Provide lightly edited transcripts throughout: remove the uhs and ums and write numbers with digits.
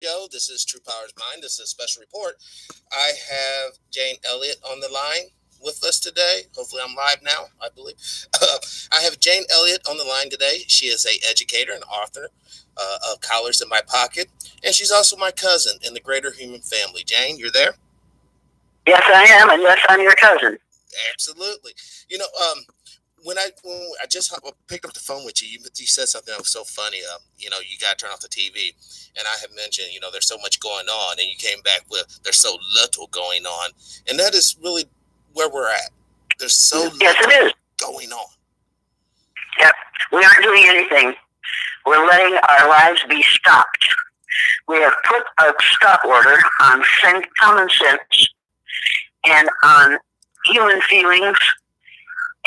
Yo, this is True Powers Mine. This is a special report. I have Jane Elliott on the line with us today. Hopefully, I'm live now, I believe. I have Jane Elliott on the line today. She is a educator and author of Collars in My Pocket, and she's also my cousin in the greater human family. Jane, you're there? Yes, I am, and yes, I'm your cousin. Absolutely. You know, when I just picked up the phone with you, you said something that was so funny. You got to turn off the TV, and I had mentioned, there's so much going on, and you came back with there's so little going on, and that is really where we're at. There's so little going on. Yep, we aren't doing anything. We're letting our lives be stopped. We have put a stop order on common sense and on human feelings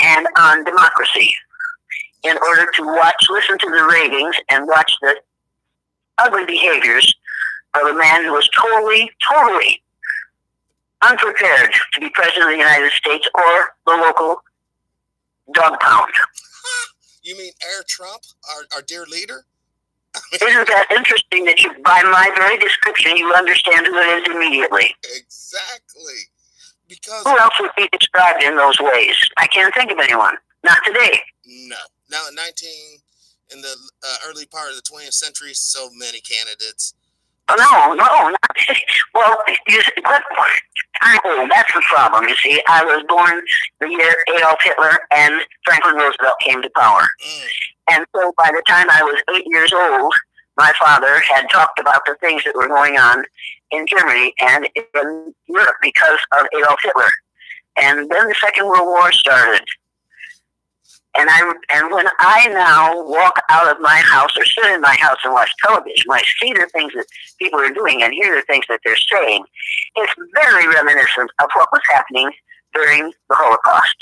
and on democracy in order to listen to the ratings and watch the ugly behaviors of a man who was totally unprepared to be president of the United States or the local dog pound. You mean Air Trump, our dear leader? Isn't that interesting that by my very description, you understand who it is immediately? Exactly. Because who else would be described in those ways? I can't think of anyone. Not today. No. Now, in the early part of the 20th century, so many candidates. Oh, no. Not, well, that's the problem. You see, I was born the year Adolf Hitler and Franklin Roosevelt came to power. And so by the time I was 8 years old, my father had talked about the things that were going on in Germany and in Europe because of Adolf Hitler. And then the Second World War started. And when I now walk out of my house or sit in my house and watch television, I see the things that people are doing and hear the things that they're saying. It's very reminiscent of what was happening during the Holocaust.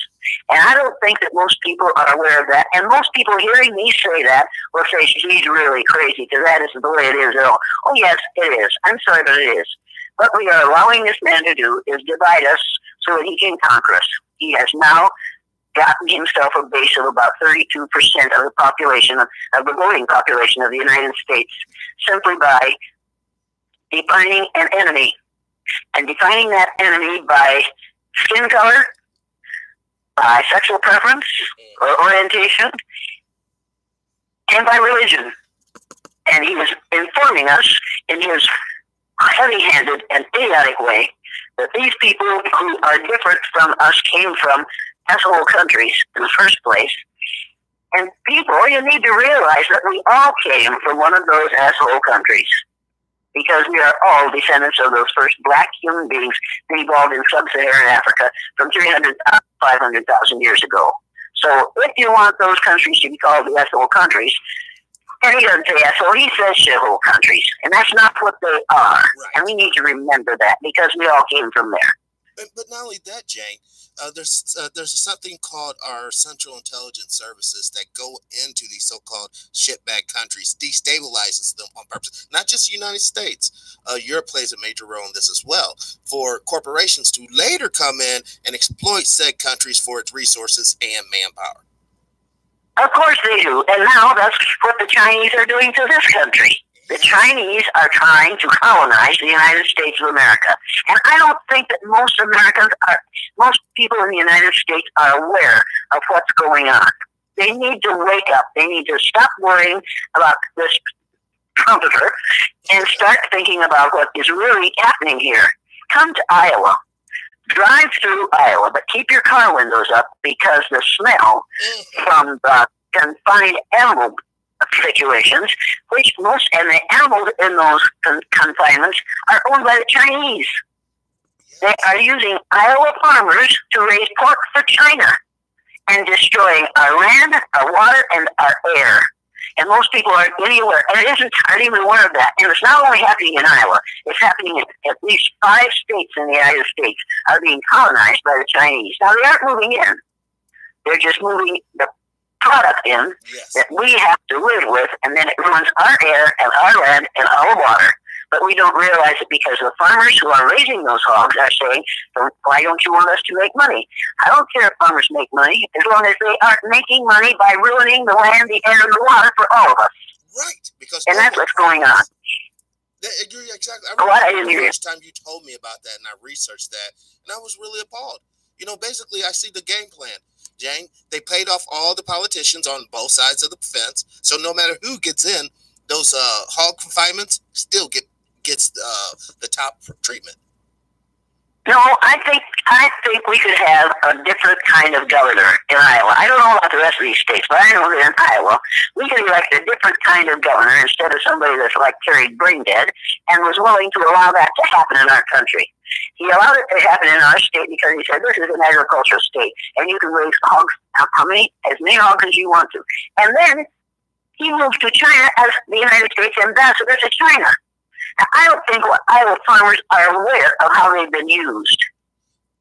And I don't think that most people are aware of that. And most people hearing me say that will say, she's really crazy, because that isn't the way it is at all. Oh, yes, it is. I'm sorry, but it is. What we are allowing this man to do is divide us so that he can conquer us. He has now gotten himself a base of about 32% of the population, of the voting population of the United States, simply by defining an enemy. And defining that enemy by skin color, by sexual preference or orientation, and by religion. And he was informing us in his heavy-handed and idiotic way that these people who are different from us came from asshole countries in the first place. And people, you need to realize that we all came from one of those asshole countries, because we are all descendants of those first black human beings that evolved in sub-Saharan Africa from 300,000 to 500,000 years ago. So if you want those countries to be called the asshole countries, and he doesn't say asshole, he says shithole countries. And that's not what they are. Right. And we need to remember that, because we all came from there. But not only that, Jane, there's something called our Central Intelligence Services that go into these so-called shitbag countries, destabilizes them on purpose. Not just the United States. Europe plays a major role in this as well, for corporations to later come in and exploit said countries for its resources and manpower. Of course they do. And now that's what the Chinese are doing to this country. The Chinese are trying to colonize the United States of America. And I don't think that most people in the United States are aware of what's going on. They need to wake up. They need to stop worrying about this trumpeter and start thinking about what is really happening here. Come to Iowa. Drive through Iowa, but keep your car windows up, because the smell from the confined animal situations, and the animals in those confinements are owned by the Chinese. They are using Iowa farmers to raise pork for China and destroying our land, our water, and our air. And most people aren't anywhere, and aren't even aware of that. And it's not only happening in Iowa, it's happening in at least 5 states in the United States are being colonized by the Chinese. Now, they aren't moving in. They're just moving the product in that we have to live with, and then it ruins our air and our land and our water. But we don't realize it, because the farmers who are raising those hogs are saying, why don't you want us to make money? I don't care if farmers make money, as long as they aren't making money by ruining the land, the air, and the water for all of us. Right. And that's what's going on. You're exactly. I remember What? I didn't the hear you. first time you told me about that, and I researched that, and I was really appalled. You know, basically, I see the game plan, Jane. They paid off all the politicians on both sides of the fence, so no matter who gets in, those hog confinements still gets the top treatment. No, I think we could have a different kind of governor in Iowa. I don't know about the rest of these states, but I know that in Iowa we could elect a different kind of governor instead of somebody that's like Terry brain dead and was willing to allow that to happen in our country. He allowed it to happen in our state because he said this is an agricultural state and you can raise hogs as many hogs as you want to. And then he moved to China as the United States ambassador to China. I don't think Iowa farmers are aware of how they've been used.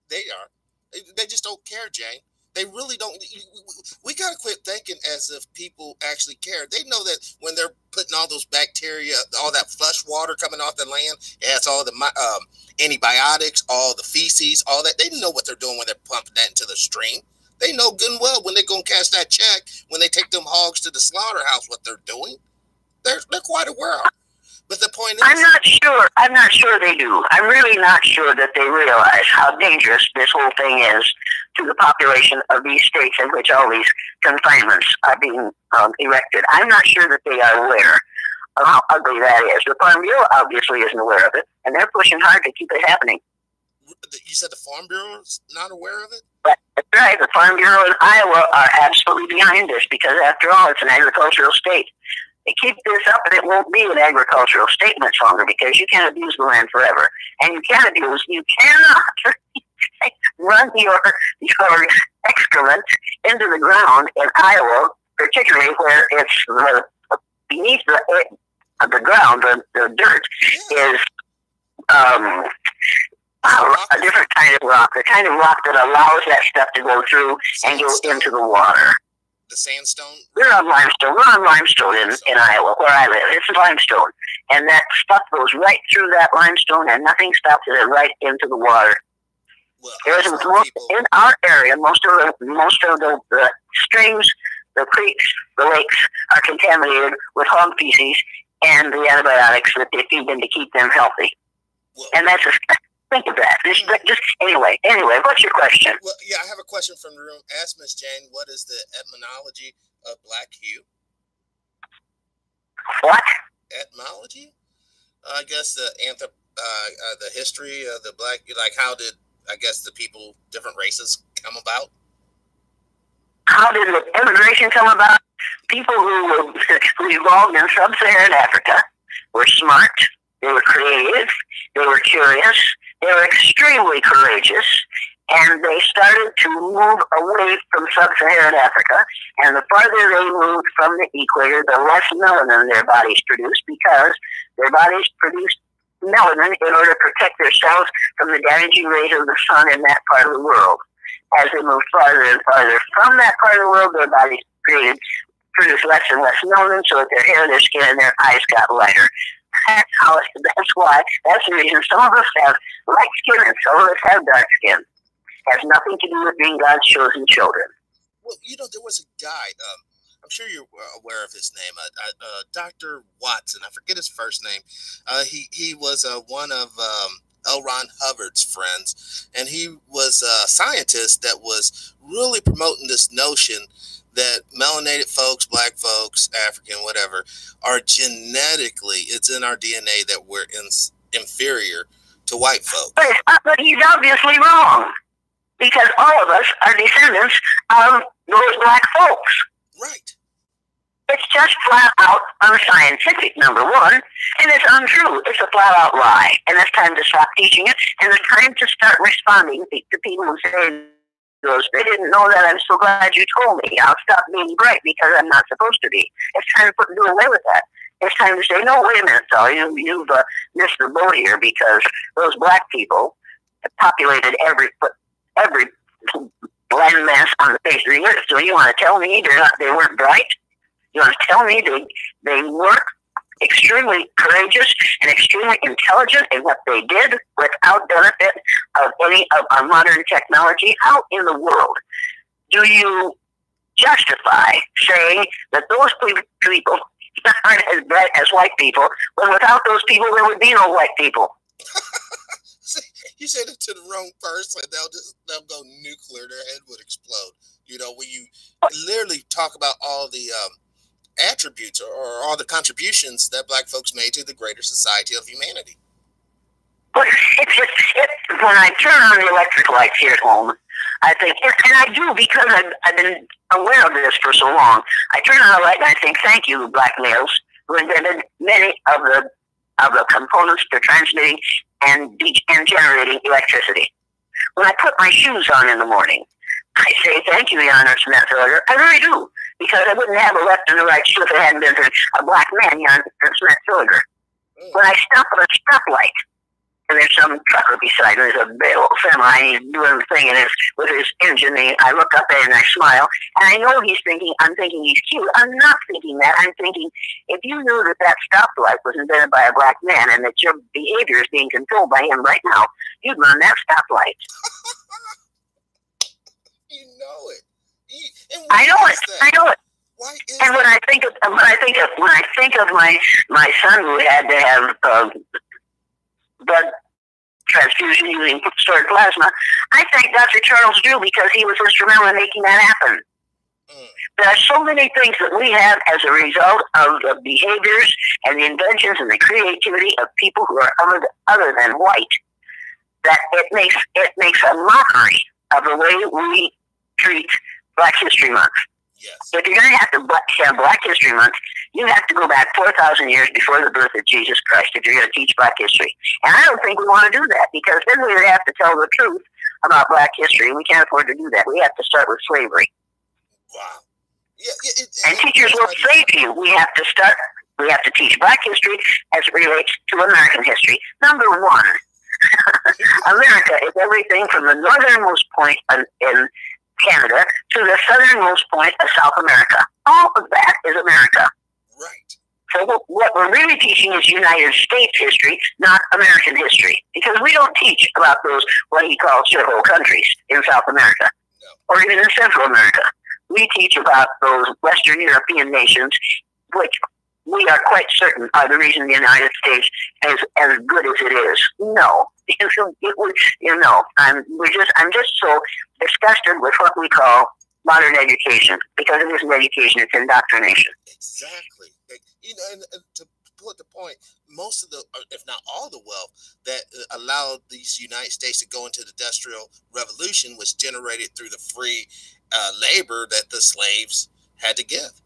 They are. They just don't care, Jane. They really don't. We got to quit thinking as if people actually care. They know that when they're putting all those bacteria, all that flush water coming off the land, it has all the antibiotics, all the feces, all that. They know what they're doing when they're pumping that into the stream. They know good and well when they're going to cash that check, when they take them hogs to the slaughterhouse, what they're doing. They're quite aware of. But the point is, I'm not sure they do. I'm really not sure that they realize how dangerous this whole thing is to the population of these states in which all these confinements are being erected. I'm not sure that they are aware of how ugly that is. The Farm Bureau obviously isn't aware of it, and they're pushing hard to keep it happening. You said the Farm Bureau is not aware of it? But that's right. The Farm Bureau in Iowa are absolutely behind this because, after all, it's an agricultural state. They keep this up and it won't be an agricultural state much longer because you can't abuse the land forever. And you cannot run your excrement into the ground in Iowa, particularly where it's beneath the ground, the dirt is a different kind of rock, the kind of rock that allows that stuff to go through and go into the water. The sandstone? We're on limestone in Iowa, where I live. It's limestone. And that stuff goes right through that limestone and nothing stops it right into the water. Well, in our area, most of the streams, the creeks, the lakes are contaminated with hog feces and the antibiotics that they feed them to keep them healthy. Well, and that's think of that. Anyway, what's your question? Well, yeah, I have a question from the room. Ask Miss Jane, what is the etymology of black hue? What? Etymology? I guess the history of the black, like how did, I guess, the people, different races come about? How did the immigration come about? People who evolved in sub-Saharan Africa were smart, they were creative, they were curious, they were extremely courageous, and they started to move away from sub-Saharan Africa. And the farther they moved from the equator, the less melanin their bodies produced, because their bodies produced melanin in order to protect themselves from the damaging rays of the sun in that part of the world. As they moved farther and farther from that part of the world, their bodies produced less and less melanin, so that their hair, their skin, and their eyes got lighter. That's the reason some of us have light skin and some of us have dark skin. It has nothing to do with being God's chosen children. Well, there was a guy, I'm sure you're aware of his name, Dr. Watson. I forget his first name. He was one of L. Ron Hubbard's friends, and he was a scientist that was really promoting this notion that melanated folks, black folks, African, whatever, are genetically, it's in our DNA that we're inferior to white folks. But he's obviously wrong, because all of us are descendants of those black folks. Right. It's just flat out unscientific, number one, and it's untrue. It's a flat out lie, and it's time to stop teaching it, and it's time to start responding to people who say, they didn't know that. I'm so glad you told me. I'll stop being bright because I'm not supposed to be. It's time to do away with that. It's time to say, no, wait a minute, though. You've missed the boat here, because those black people have populated every landmass on the face of the earth. So you want to tell me they weren't bright? You want to tell me they weren't extremely courageous and extremely intelligent in what they did without benefit of any of our modern technology? How in the world do you justify saying that those people aren't as bright as white people, when without those people, there would be no white people. You said it to the wrong person. They'll go nuclear. Their head would explode. You know, when you literally talk about all the attributes or all the contributions that black folks made to the greater society of humanity. But when I turn on the electric lights here at home, I think, and I do because I've been aware of this for so long. I turn on the light and I think, thank you, black males, who invented many of the components for transmitting and generating electricity. When I put my shoes on in the morning, I say, thank you, Jan Smith-Hilliger. I really do, because I wouldn't have a left and a right shoe if it hadn't been for a black man, Jan Smith-Hilliger. When I stop at a stoplight, and there's some trucker beside me, there's a big old semi, and he's doing a thing with his engine, and I look up at it and I smile, and I know I'm thinking he's cute. I'm not thinking that. I'm thinking, if you knew that stoplight was invented by a black man and that your behavior is being controlled by him right now, you'd run that stoplight. You know it. I know it. I know it. Why is and when I think of my son who had to have blood transfusion using stored plasma, I thank Dr. Charles Drew because he was instrumental in making that happen. There are so many things that we have as a result of the behaviors and the inventions and the creativity of people who are other than white that it makes a mockery of the way we treat Black History Month. Yes. If you're going to have Black History Month, you have to go back 4,000 years before the birth of Jesus Christ if you're going to teach Black history. And I don't think we want to do that, because then we would have to tell the truth about Black history, and we can't afford to do that. We have to start with slavery. Wow. And teachers will say to you, we have to teach Black history as it relates to American history. Number one, America is everything from the northernmost point in Canada to the southernmost point of South America. All of that is America. Right. So what we're really teaching is United States history, not American history, because we don't teach about those, what he calls, shithole countries in South America, or even in Central America. We teach about those Western European nations, which we are quite certain are the reason the United States is as good as it is. No. I'm just so disgusted with what we call modern education, because it isn't education, it's indoctrination. Exactly. And to put the point, most of the, if not all the wealth that allowed these United States to go into the Industrial Revolution was generated through the free labor that the slaves had to give.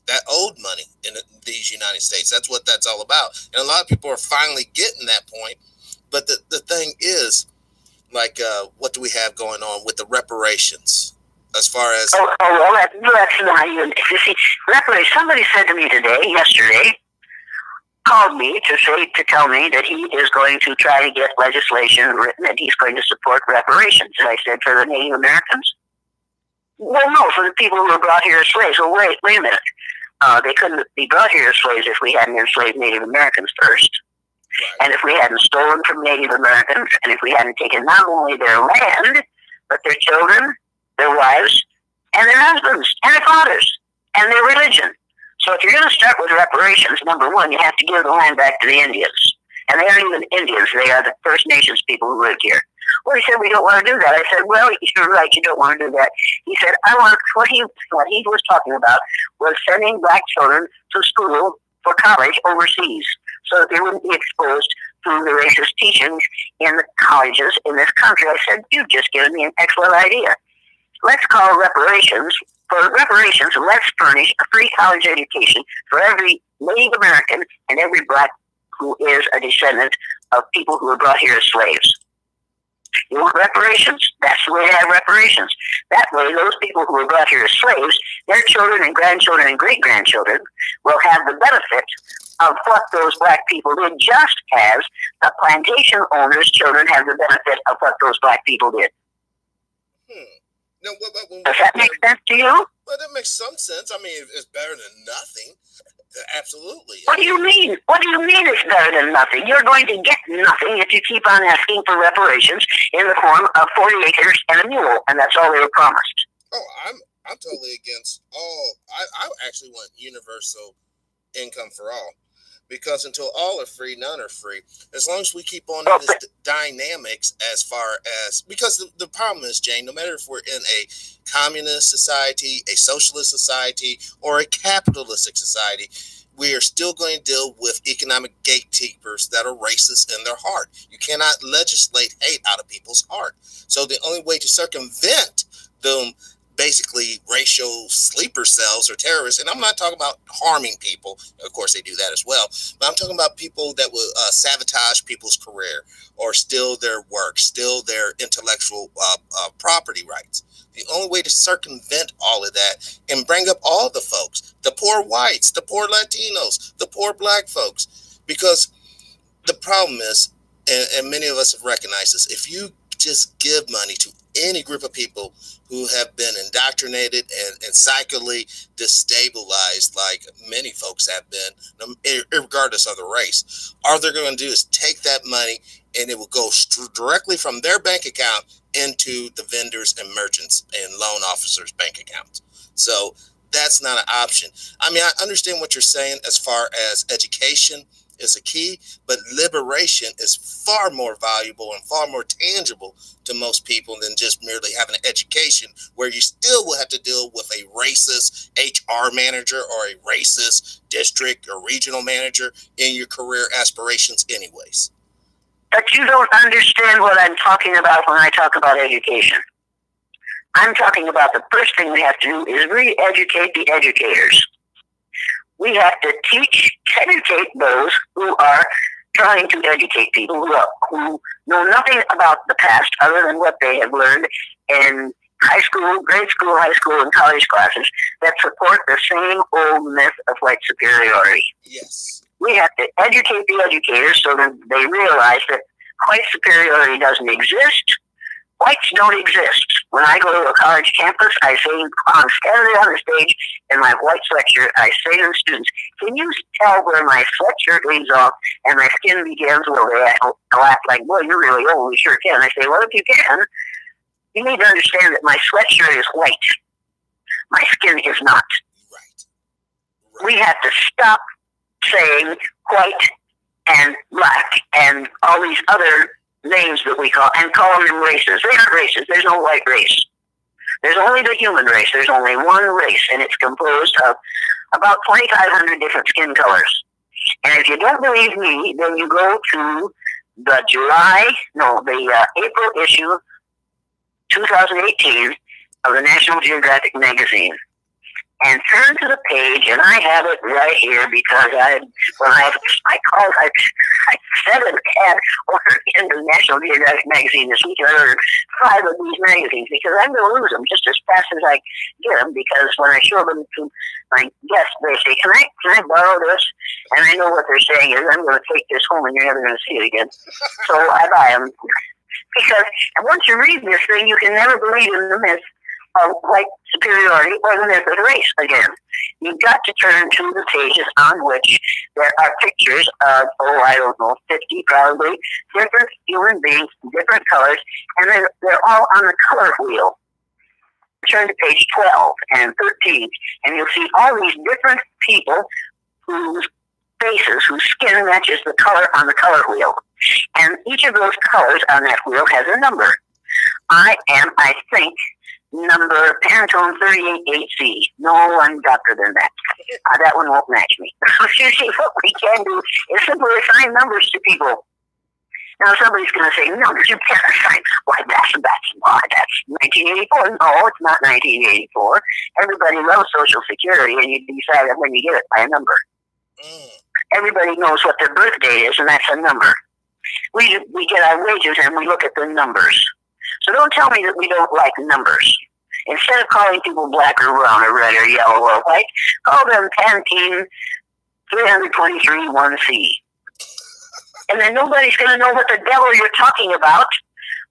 That owed money in these United States. That's what that's all about. And a lot of people are finally getting that point. But the thing is, like, what do we have going on with the reparations? As far as that's not even. You see, reparations. Somebody said to me yesterday, called me to tell me that he is going to try to get legislation written that he's going to support reparations. And I said, for the Native Americans? Well, no, for the people who were brought here as slaves. Well, wait a minute. They couldn't be brought here as slaves if we hadn't enslaved Native Americans first. Right. And if we hadn't stolen from Native Americans, and if we hadn't taken not only their land, but their children, their wives, and their husbands, and their fathers, and their religion. So if you're going to start with reparations, number one, you have to give the land back to the Indians. And they aren't even Indians. They are the First Nations people who lived here. Well, he said, we don't want to do that. I said, well, you're right, you don't want to do that. He said, what he was talking about was sending black children to school for college overseas, so that they wouldn't be exposed to the racist teachings in the colleges in this country. I said, you've just given me an excellent idea. Let's call reparations. For reparations, let's furnish a free college education for every Native American and every black who is a descendant of people who were brought here as slaves. You want reparations? That's the way to have reparations. That way, those people who were brought here as slaves, their children and grandchildren and great-grandchildren will have the benefit of what those black people did, just as the plantation owners' children have the benefit of what those black people did. Now, does that make sense to you? Well, that makes some sense. I mean, it's better than nothing. Absolutely. What do you mean? What do you mean it's better than nothing? You're going to get nothing if you keep on asking for reparations in the form of 40 acres and a mule, and that's all they were promised. Oh, I'm totally against all. I actually want universal income for all. Because until all are free, none are free. As long as we keep on in this dynamics as far as, because the problem is, Jane, no matter if we're in a communist society, a socialist society, or a capitalistic society, we are still going to deal with economic gatekeepers that are racist in their heart. You cannot legislate hate out of people's heart. So the only way to circumvent them basically racial sleeper cells or terrorists, and I'm not talking about harming people, of course they do that as well, but I'm talking about people that will sabotage people's career or steal their work, steal their intellectual property rights. The only way to circumvent all of that and bring up all the folks, the poor whites, the poor Latinos, the poor black folks, because the problem is, and many of us have recognized this, if you just give money to any group of people who have been indoctrinated and psychically destabilized, like many folks have been, regardless of the race, all they're going to do is take that money and it will go directly from their bank account into the vendors and merchants and loan officers' bank accounts. So that's not an option. I mean, I understand what you're saying as far as education is a key, but liberation is far more valuable and far more tangible to most people than just merely having an education where you still will have to deal with a racist HR manager or a racist district or regional manager in your career aspirations anyways. But you don't understand what I'm talking about when I talk about education. I'm talking about the first thing we have to do is re-educate the educators. We have to educate those who are trying to educate people who know nothing about the past other than what they have learned in high school, grade school, high school, and college classes that support the same old myth of white superiority. Yes. We have to educate the educators so that they realize that white superiority doesn't exist. Whites don't exist. When I go to a college campus, I say, I'm standing on the stage in my white sweatshirt, I say to the students, can you tell where my sweatshirt leaves off and my skin begins? Well, they laugh like, boy, you're really old. We sure can. I say, well, if you can, you need to understand that my sweatshirt is white. My skin is not. Right. We have to stop saying white and black and all these other names that we call them races. They aren't races. There's no white race. There's only the human race. There's only one race, and it's composed of about 2,500 different skin colors. And if you don't believe me, then you go to the April issue 2018 of the National Geographic magazine. And turn to the page, and I have it right here because I said an ad in the National Geographic magazine this week. I ordered 5 of these magazines because I'm going to lose them just as fast as I get them, because when I show them to my guests, they say, can I borrow this? And I know what they're saying is, I'm going to take this home and you're never going to see it again. So I buy them. Because once you read this thing, you can never believe in the myth of white superiority or the myth of race again. You've got to turn to the pages on which there are pictures of, 50 probably, different human beings, different colors, and they're all on the color wheel. Turn to page 12 and 13, and you'll see all these different people whose faces, whose skin matches the color on the color wheel. And each of those colors on that wheel has a number. I am, I think, number Pantone 38HC. No one darker than that. That one won't match me. Usually what we can do is simply assign numbers to people. Now somebody's going to say, no, you can't assign. Why, that's 1984. No, it's not 1984. Everybody loves Social Security, and you decide when you get it by a number. Everybody knows what their birth date is, and that's a number. We get our wages, and we look at the numbers. So don't tell me that we don't like numbers. Instead of calling people black or brown or red or yellow or white, call them Pantene 323 1C. And then nobody's going to know what the devil you're talking about,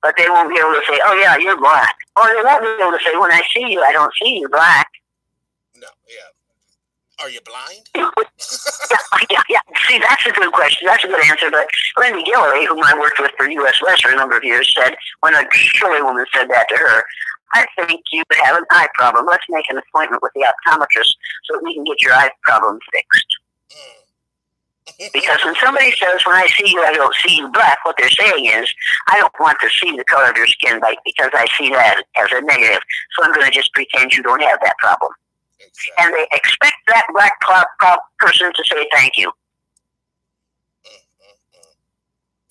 but they won't be able to say, oh yeah, you're black. Or they won't be able to say, when I see you, I don't see you black. No, yeah. Are you blind? Yeah. See, that's a good question. That's a good answer. But Lindy Guillory, whom I worked with for U.S. West for a number of years, said, when a showy woman said that to her, I think you have an eye problem. Let's make an appointment with the optometrist so we can get your eye problem fixed. Because when somebody says, when I see you, I don't see you black, what they're saying is, I don't want to see the color of your skin because I see that as a negative. So I'm going to just pretend you don't have that problem. Exactly. And they expect that black person to say thank you.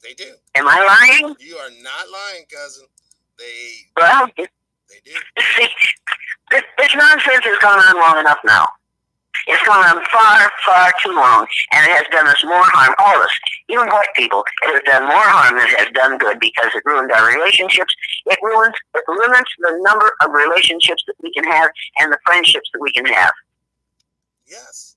They do. Am I lying? You are not lying, cousin. They do. See, this nonsense has gone on long enough now. It's gone on far, far too long, and it has done us more harm, all of us, even white people. It has done more harm than it has done good because it ruined our relationships. It limits the number of relationships that we can have and the friendships that we can have. Yes.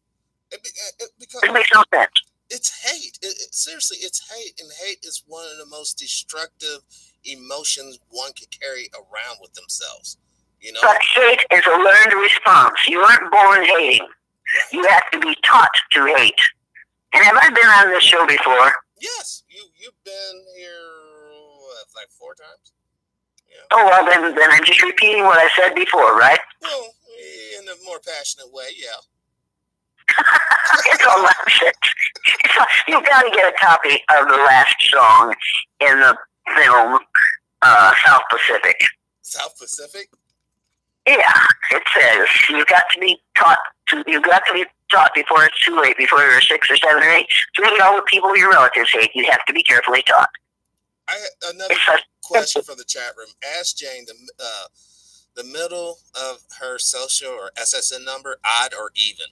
Because it makes no sense. It's hate. Seriously, it's hate, and hate is one of the most destructive emotions one can carry around with themselves. You know? But hate is a learned response. You aren't born hating. Right. You have to be taught to hate. And have I been on this show before? Yes, you've been here like 4 times. Yeah. Oh well, then I'm just repeating what I said before, right? Well, in a more passionate way, yeah. It's all nonsense. You've got to get a copy of the last song in the film South Pacific. South Pacific? Yeah, it says you've got to be taught before it's too late, before you're 6 or 7 or 8. To hate all the people your relatives hate, you have to be carefully taught. I had another question from the chat room. Ask Jane the middle of her social or SSN number, odd or even?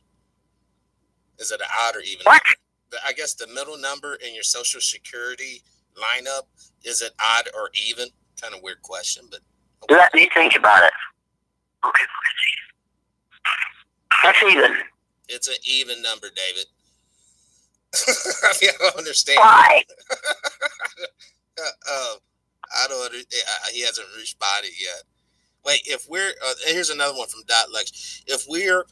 Is it an odd or even what? number? I guess the middle number in your social security lineup, is it odd or even? Kind of weird question, but okay. Let me think about it. Okay, that's even. It's an even number, David. I mean, I don't understand. Why? I don't understand. He hasn't responded yet. Wait, if we're here's another one from Dot Lex. If we're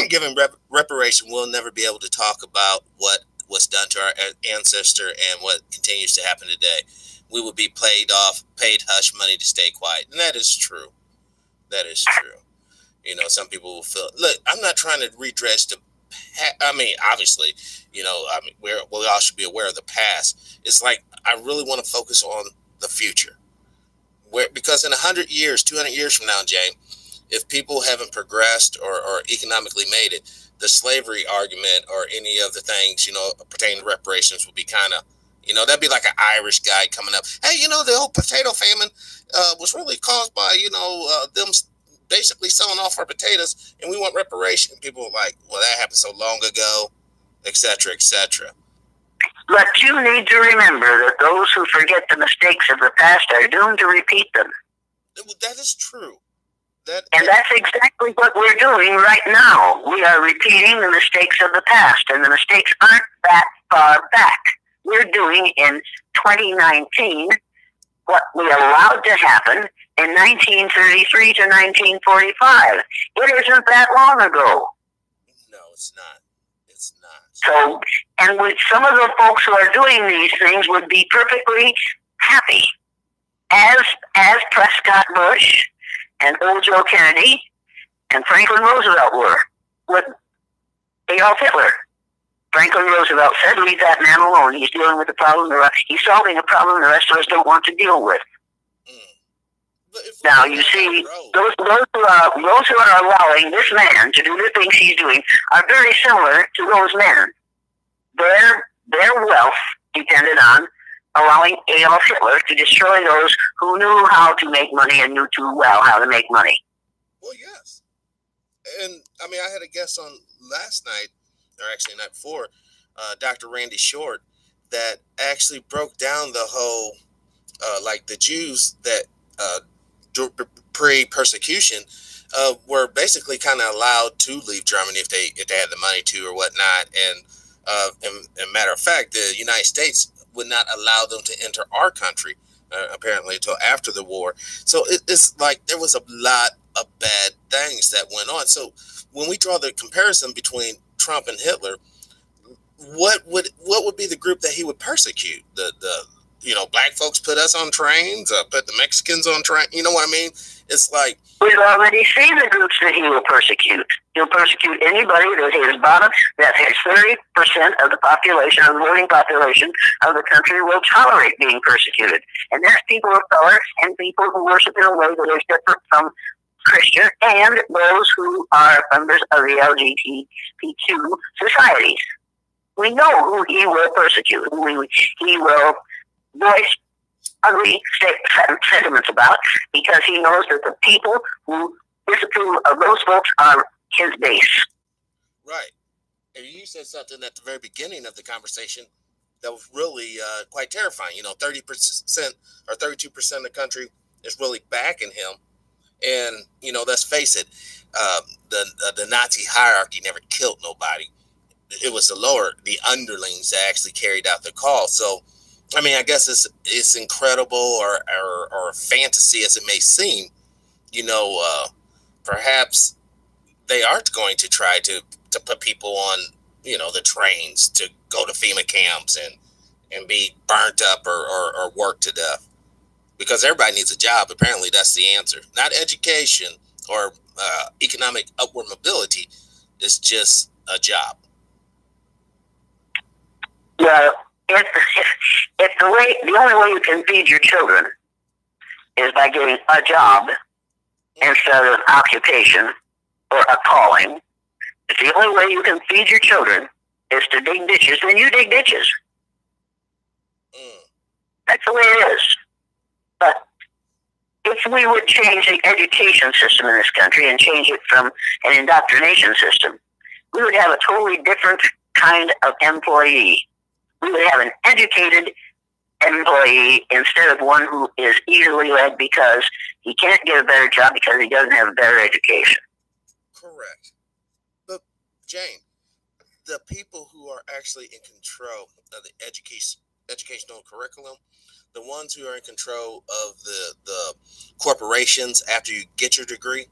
given reparation, we'll never be able to talk about what was done to our ancestor and what continues to happen today. We would be paid hush money to stay quiet, and that is true. That is true. You know, some people will feel. Look, I'm not trying to redress the. I mean, obviously, you know, we all should be aware of the past. It's like I really want to focus on the future, because in 100 years, 200 years from now, Jane, if people haven't progressed or economically made it, the slavery argument or any of the things, you know, pertaining to reparations would be kind of, you know, that'd be like an Irish guy coming up. Hey, you know, the whole potato famine was really caused by, you know, them basically selling off our potatoes, and we want reparation. People are like, well, that happened so long ago, et cetera, et cetera. But you need to remember that those who forget the mistakes of the past are doomed to repeat them. That is true. And that's exactly what we're doing right now. We are repeating the mistakes of the past, and the mistakes aren't that far back. We're doing in 2019 what we allowed to happen in 1933 to 1945. It isn't that long ago. No, it's not. It's not. So, and with some of the folks who are doing these things would be perfectly happy, as Prescott Bush and old Joe Kennedy and Franklin Roosevelt were with Adolf Hitler. Franklin Roosevelt said, leave that man alone. He's dealing with the problem. He's solving a problem the rest of us don't want to deal with. Now, you see, those who are allowing this man to do the things he's doing are very similar to those men. Their wealth depended on allowing Adolf Hitler to destroy those who knew how to make money and knew too well how to make money. Well, yes. And, I mean, I had a guest on last night, or actually the night before, Dr. Randy Short, that actually broke down the whole, like the Jews that pre-persecution were basically kind of allowed to leave Germany if they had the money to or whatnot. And matter of fact, the United States would not allow them to enter our country, apparently, until after the war. So it's like there was a lot of bad things that went on. So when we draw the comparison between Trump and Hitler, what would be the group that he would persecute? black folks put us on trains, put the Mexicans on train. You know what I mean? It's like we've already seen the groups that he will persecute. He'll persecute anybody that his bottom, that has 30% of the population, of the voting population of the country will tolerate being persecuted. And that's people of color and people who worship in a way that is different from Christian and those who are members of the LGBTQ societies. We know who he will persecute, who he will voice ugly sentiments about, because he knows that the people who disapprove of those folks are his base. Right. And you said something at the very beginning of the conversation that was really quite terrifying. 30% or 32% of the country is really backing him. And, let's face it, the Nazi hierarchy never killed nobody. It was the underlings that actually carried out the call. So, I mean, I guess it's incredible or fantasy as it may seem. Perhaps they aren't going to try to put people on, the trains to go to FEMA camps and be burnt up or worked to death, because everybody needs a job. Apparently, that's the answer. Not education or economic upward mobility. It's just a job. Well, if the only way you can feed your children is by getting a job instead of an occupation or a calling, if the only way you can feed your children is to dig ditches, then you dig ditches. That's the way it is. But if we would change the education system in this country and change it from an indoctrination system, we would have a totally different kind of employee. We would have an educated employee instead of one who is easily led because he can't get a better job because he doesn't have a better education. Correct. But, Jane, the people who are actually in control of the educational curriculum, the ones who are in control of the corporations after you get your degree,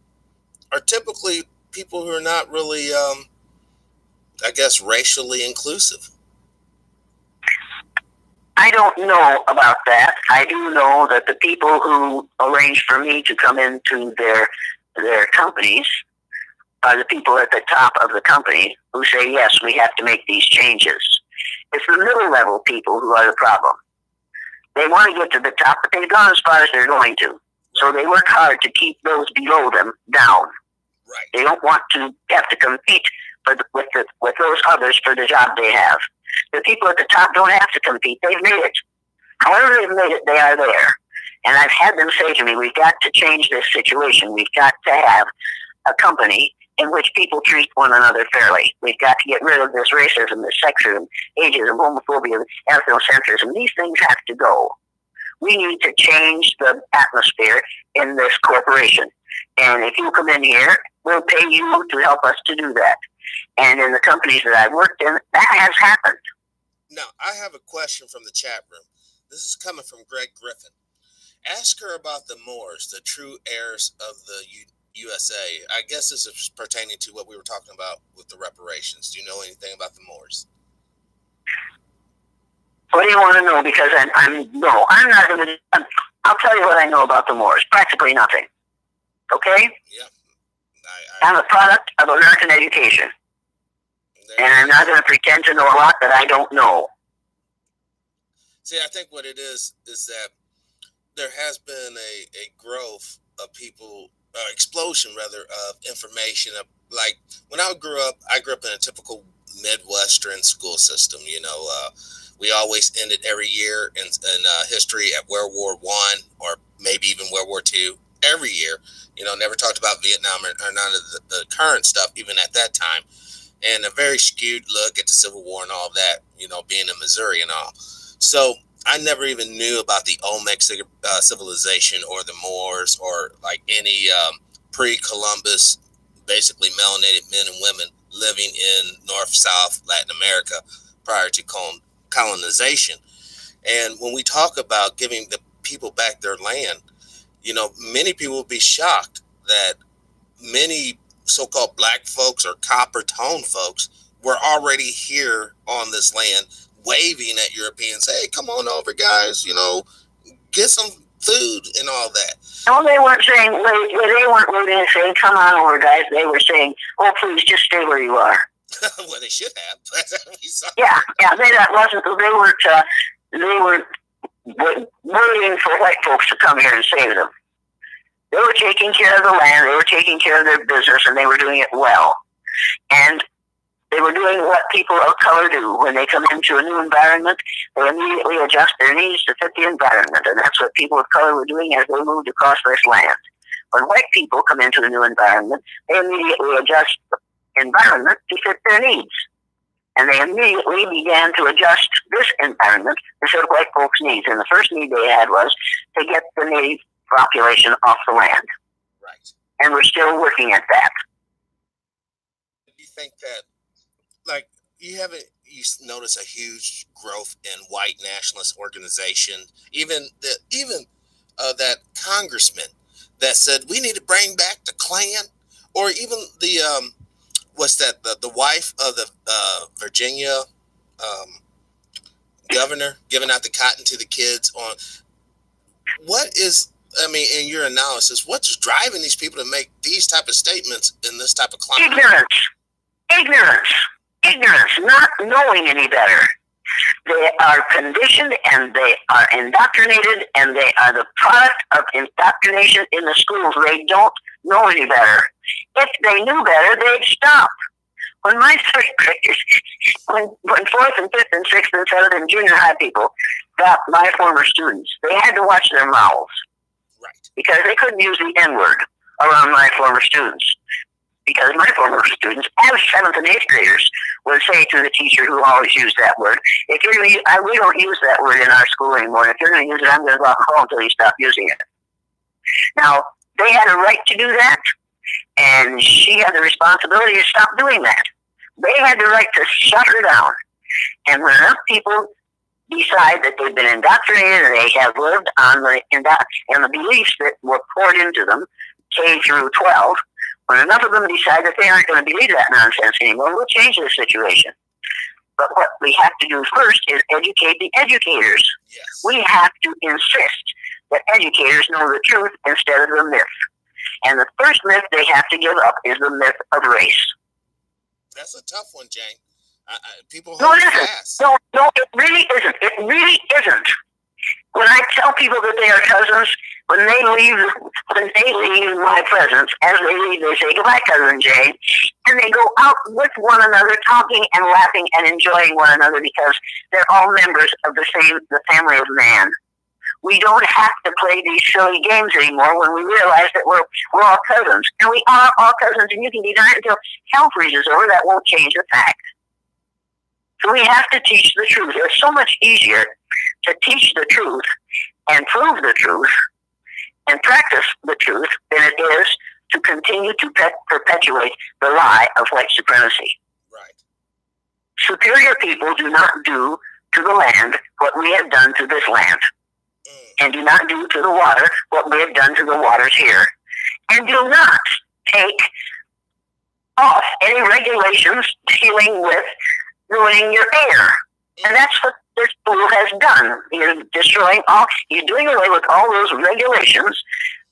are typically people who are not really, I guess, racially inclusive. I don't know about that. I do know that the people who arrange for me to come into their companies are the people at the top of the company who say, yes, we have to make these changes. It's the middle level people who are the problem. They want to get to the top, but they've gone as far as they're going to. So they work hard to keep those below them down. Right. They don't want to have to compete with those others for the job they have. The people at the top don't have to compete. They've made it. However they've made it, they are there. And I've had them say to me, we've got to change this situation. We've got to have a company in which people treat one another fairly. We've got to get rid of this racism, this sexism, ageism, homophobia, ethnocentrism. These things have to go. We need to change the atmosphere in this corporation. And if you come in here, we'll pay you to help us to do that. And in the companies that I've worked in, that has happened. Now, I have a question from the chat room. This is coming from Greg Griffin. Ask her about the Moors, the true heirs of the USA. I guess this is pertaining to what we were talking about with the reparations. Do you know anything about the Moors? What do you want to know? Because I'm not going to. I'll tell you what I know about the Moors. Practically nothing. Okay? Yeah. I'm a product of American education. And I'm not going to pretend to know a lot that I don't know. See, I think what it is that there has been a growth of people, explosion rather, of information. Like when I grew up in a typical Midwestern school system. We always ended every year in history at World War I or maybe even World War II. Every year, never talked about Vietnam or none of the current stuff, even at that time. And a very skewed look at the Civil War and all that, being in Missouri and all. So I never even knew about the Olmec civilization or the Moors or like any pre-Columbus, basically melanated men and women living in North, South, Latin America prior to colonization. And when we talk about giving the people back their land, many people will be shocked that many so-called black folks or copper tone folks were already here on this land waving at Europeans. Hey, come on over, guys. You know, get some food and all that. No, they weren't saying, they weren't waving and saying, come on over, guys. They were saying, oh, please, just stay where you are. Well, they should have. Yeah, they weren't waiting for white folks to come here and save them. They were taking care of the land, they were taking care of their business, and they were doing it well. And they were doing what people of color do. When they come into a new environment, they immediately adjust their needs to fit the environment. And that's what people of color were doing as they moved across this land. When white people come into a new environment, they immediately adjust the environment to fit their needs. And they immediately began to adjust this environment to fit white folks' needs. And the first need they had was to get the native population off the land. Right. And we're still working at that. Do you think that, like, you notice a huge growth in white nationalist organization, even that congressman that said we need to bring back the Klan, or even the the wife of the Virginia governor giving out the cotton to the kids. On what is, I mean, in your analysis, what's driving these people to make these type of statements in this type of climate? Ignorance, not knowing any better. They are conditioned and they are indoctrinated, and they are the product of indoctrination in the schools. They don't know any better. If they knew better, they'd stop. When my third graders, when 4th and 5th and 6th and 7th and junior high people got my former students, they had to watch their mouths. Right. Because they couldn't use the N-word around my former students. Because my former students, as 7th and 8th graders, would say to the teacher who always used that word, if you're going to, we don't use that word in our school anymore. If you're going to use it, I'm going to go out and call until you stop using it. Now, they had a right to do that, and she had the responsibility to stop doing that. They had the right to shut her down. And when enough people decide that they've been indoctrinated and they have lived on the beliefs that were poured into them, K through 12, when enough of them decide that they aren't going to believe that nonsense anymore, we'll change the situation. But what we have to do first is educate the educators. Yes. We have to insist that educators know the truth instead of the myth. And the first myth they have to give up is the myth of race. That's a tough one, Jane. People No, hold it isn't. fast. No, it really isn't. It really isn't. When I tell people that they are cousins, when they leave my presence, as they leave, they say, goodbye, Cousin Jay. And they go out with one another, talking and laughing and enjoying one another because they're all members of the family of man. We don't have to play these silly games anymore when we realize that we're all cousins. And we are all cousins, and you can deny it until hell freezes over. That won't change the fact. So we have to teach the truth. It's so much easier to teach the truth and prove the truth and practice the truth than it is to continue to perpetuate the lie of white supremacy. Right. Superior people do not do to the land what we have done to this land. And do not do to the water what we have done to the waters here. And do not take off any regulations dealing with ruining your air. And that's what this fool has done. He's doing away with all those regulations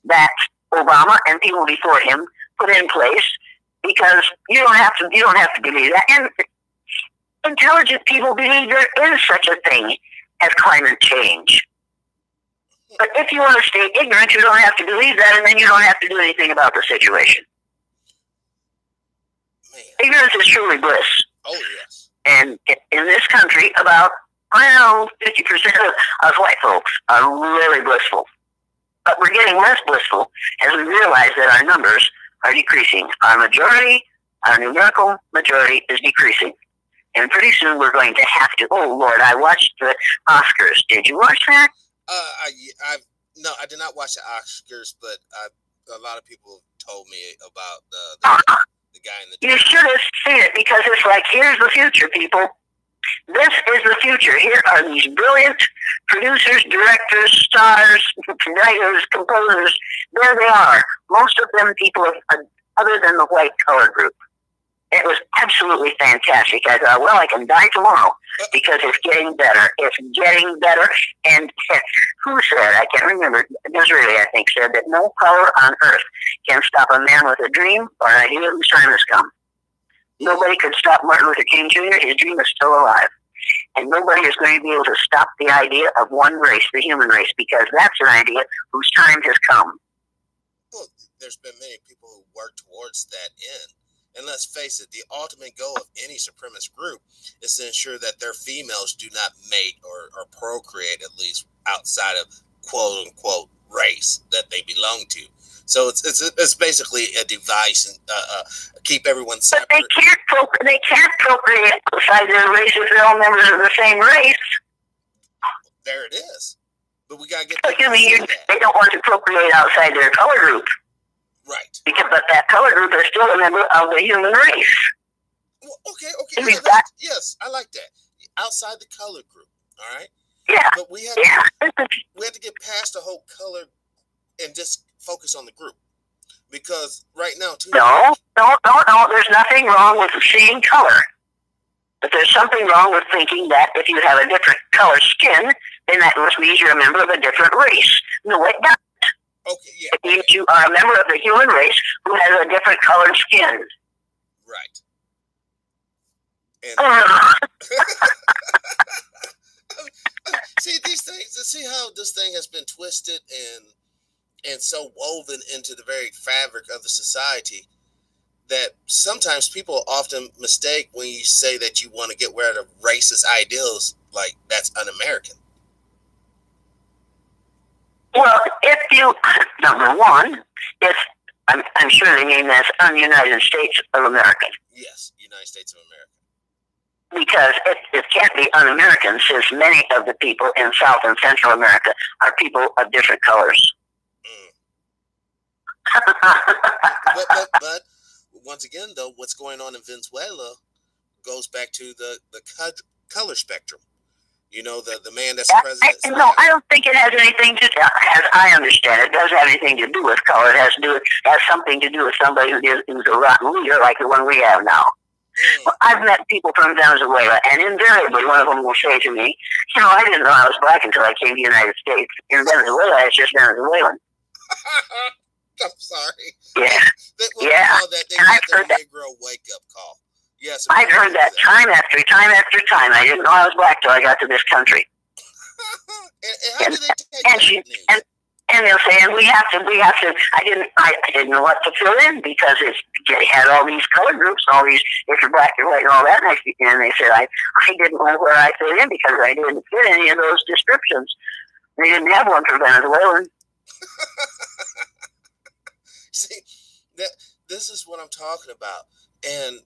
that Obama and people before him put in place, because you don't have to believe that. And intelligent people believe there is such a thing as climate change. But if you want to stay ignorant, you don't have to believe that, and then you don't have to do anything about the situation. Man. Ignorance is truly bliss. Oh, yes. And in this country, about, 50% of white folks are really blissful. But we're getting less blissful as we realize that our numbers are decreasing. Our numerical majority is decreasing. And pretty soon we're going to have to, oh, Lord, I watched the Oscars. Did you watch that? No, I did not watch the Oscars, but a lot of people told me about the guy in the. You should have seen it, because it's like, here's the future, people. This is the future. Here are these brilliant producers, directors, stars, writers, composers. There they are. Most of them people other than the white color group. It was absolutely fantastic. I thought, well, I can die tomorrow because it's getting better. It's getting better. And who said, I can't remember, Disraeli, I think, said that no power on earth can stop a man with a dream or an idea whose time has come. Nobody could stop Martin Luther King Jr. His dream is still alive. And nobody is going to be able to stop the idea of one race, the human race, because that's an idea whose time has come. Well, there's been many people who work towards that end. And let's face it, the ultimate goal of any supremacist group is to ensure that their females do not mate or procreate, at least outside of quote unquote race that they belong to. So it's basically a device and keep everyone separate. But they can't procreate outside their race if they're all members of the same race. There it is. But we gotta get. They don't want to procreate outside their color group. Right. But that color group is still a member of the human race. Well, okay. Yes, I like that. Outside the color group, all right? Yeah. But we have to get past the whole color and just focus on the group. Because right now, too. No. There's nothing wrong with seeing color. But there's something wrong with thinking that if you have a different color skin, then that must mean you're a member of a different race. No, it doesn't. Okay, yeah. It means you are a member of the human race who has a different colored skin. Right. See these things. See how this thing has been twisted and so woven into the very fabric of the society that sometimes people often mistake when you say that you want to get rid of racist ideals, that's un-American. Well, number one, I'm sure they mean that's un-United States of America. Yes, United States of America. Because it can't be un-American since many of the people in South and Central America are people of different colors. But once again, though, what's going on in Venezuela goes back to the color spectrum. You know, the man that's president. I don't think it has anything to do, as I understand it, doesn't have anything to do with color. It has something to do with somebody who's a rotten leader like the one we have now. Well, I've met people from Venezuela, and invariably one of them will say to me, I didn't know I was black until I came to the United States. In Venezuela, it's just Venezuelan. I'm sorry. Yeah. They call that, they got their Negro wake-up call. Yes, I've heard that time after time after time. I didn't know I was black till I got to this country. and how do they take that news? And they'll say, and we have to. I didn't know what to fill in because it had all these color groups, all these if you're black, you're white, and all that. And they said I didn't know where I fit in because I didn't fit any of those descriptions. They didn't have one for Venezuelan. See, this is what I'm talking about, and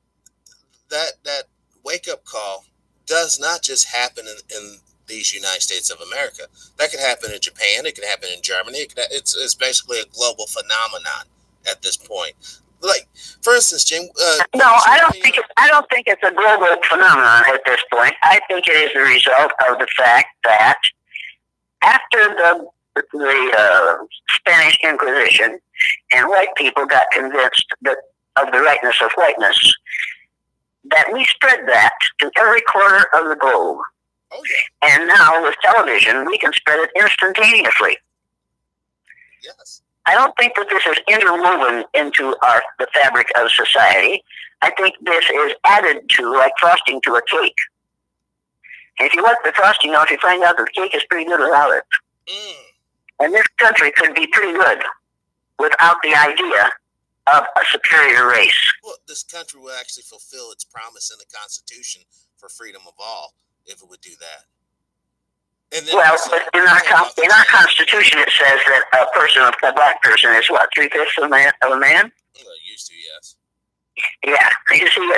that wake up call does not just happen in these United States of America. That could happen in Japan. It could happen in Germany. It's basically a global phenomenon at this point. Like, for instance, Jim. No, I don't think it's a global phenomenon at this point. I think it is the result of the fact that after the Spanish Inquisition and white people got convinced of the rightness of whiteness, that we spread that to every corner of the globe. Oh, yeah. And now with television, we can spread it instantaneously. Yes. I don't think that this is interwoven into the fabric of society. I think this is added to, like frosting to a cake. And if you like the frosting off, you find out that the cake is pretty good without it. And this country could be pretty good without the idea of a superior race. Well, this country will actually fulfill its promise in the Constitution for freedom of all if it would do that. And then but in our Constitution, it says that a black person is what, 3/5 of a man? Well, it used to, yes. Yeah, you see,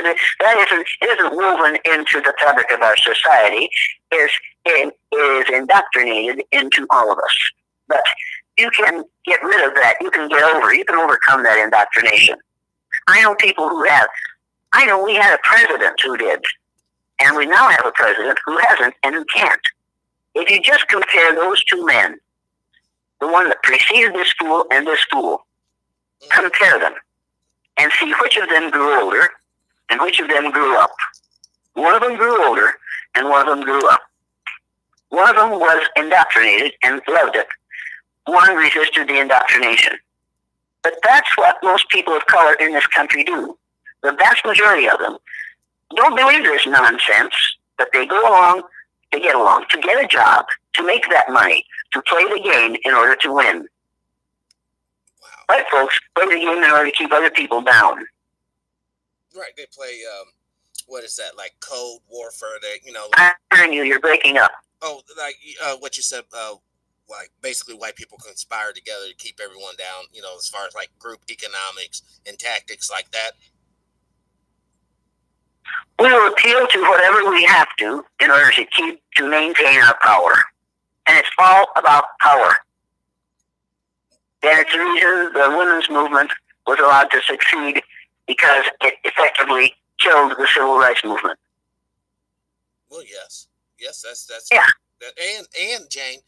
that isn't woven into the fabric of our society. It is indoctrinated into all of us. But you can get rid of that. You can overcome that indoctrination. I know people who have. I know we had a president who did, and we now have a president who hasn't and who can't. If you just compare those two men, the one that preceded this fool and this fool, compare them and see which of them grew older, And which of them grew up? One of them grew older, and one of them grew up. One of them was indoctrinated and loved it. One resisted the indoctrination. But that's what most people of color in this country do. The vast majority of them don't believe this nonsense, but they go along, to get a job, to make that money, to play the game in order to win. Wow. White folks play the game in order to keep other people down. Right, they play, what is that, like code warfare, I'm hearing you, you're breaking up. Oh, like what you said, like basically white people conspire together to keep everyone down, as far as like group economics and tactics like that. We will appeal to whatever we have to in order to maintain our power. And it's all about power. And it's the reason the women's movement was allowed to succeed, because it effectively killed the civil rights movement. Well, yes, that's yeah. And Jane,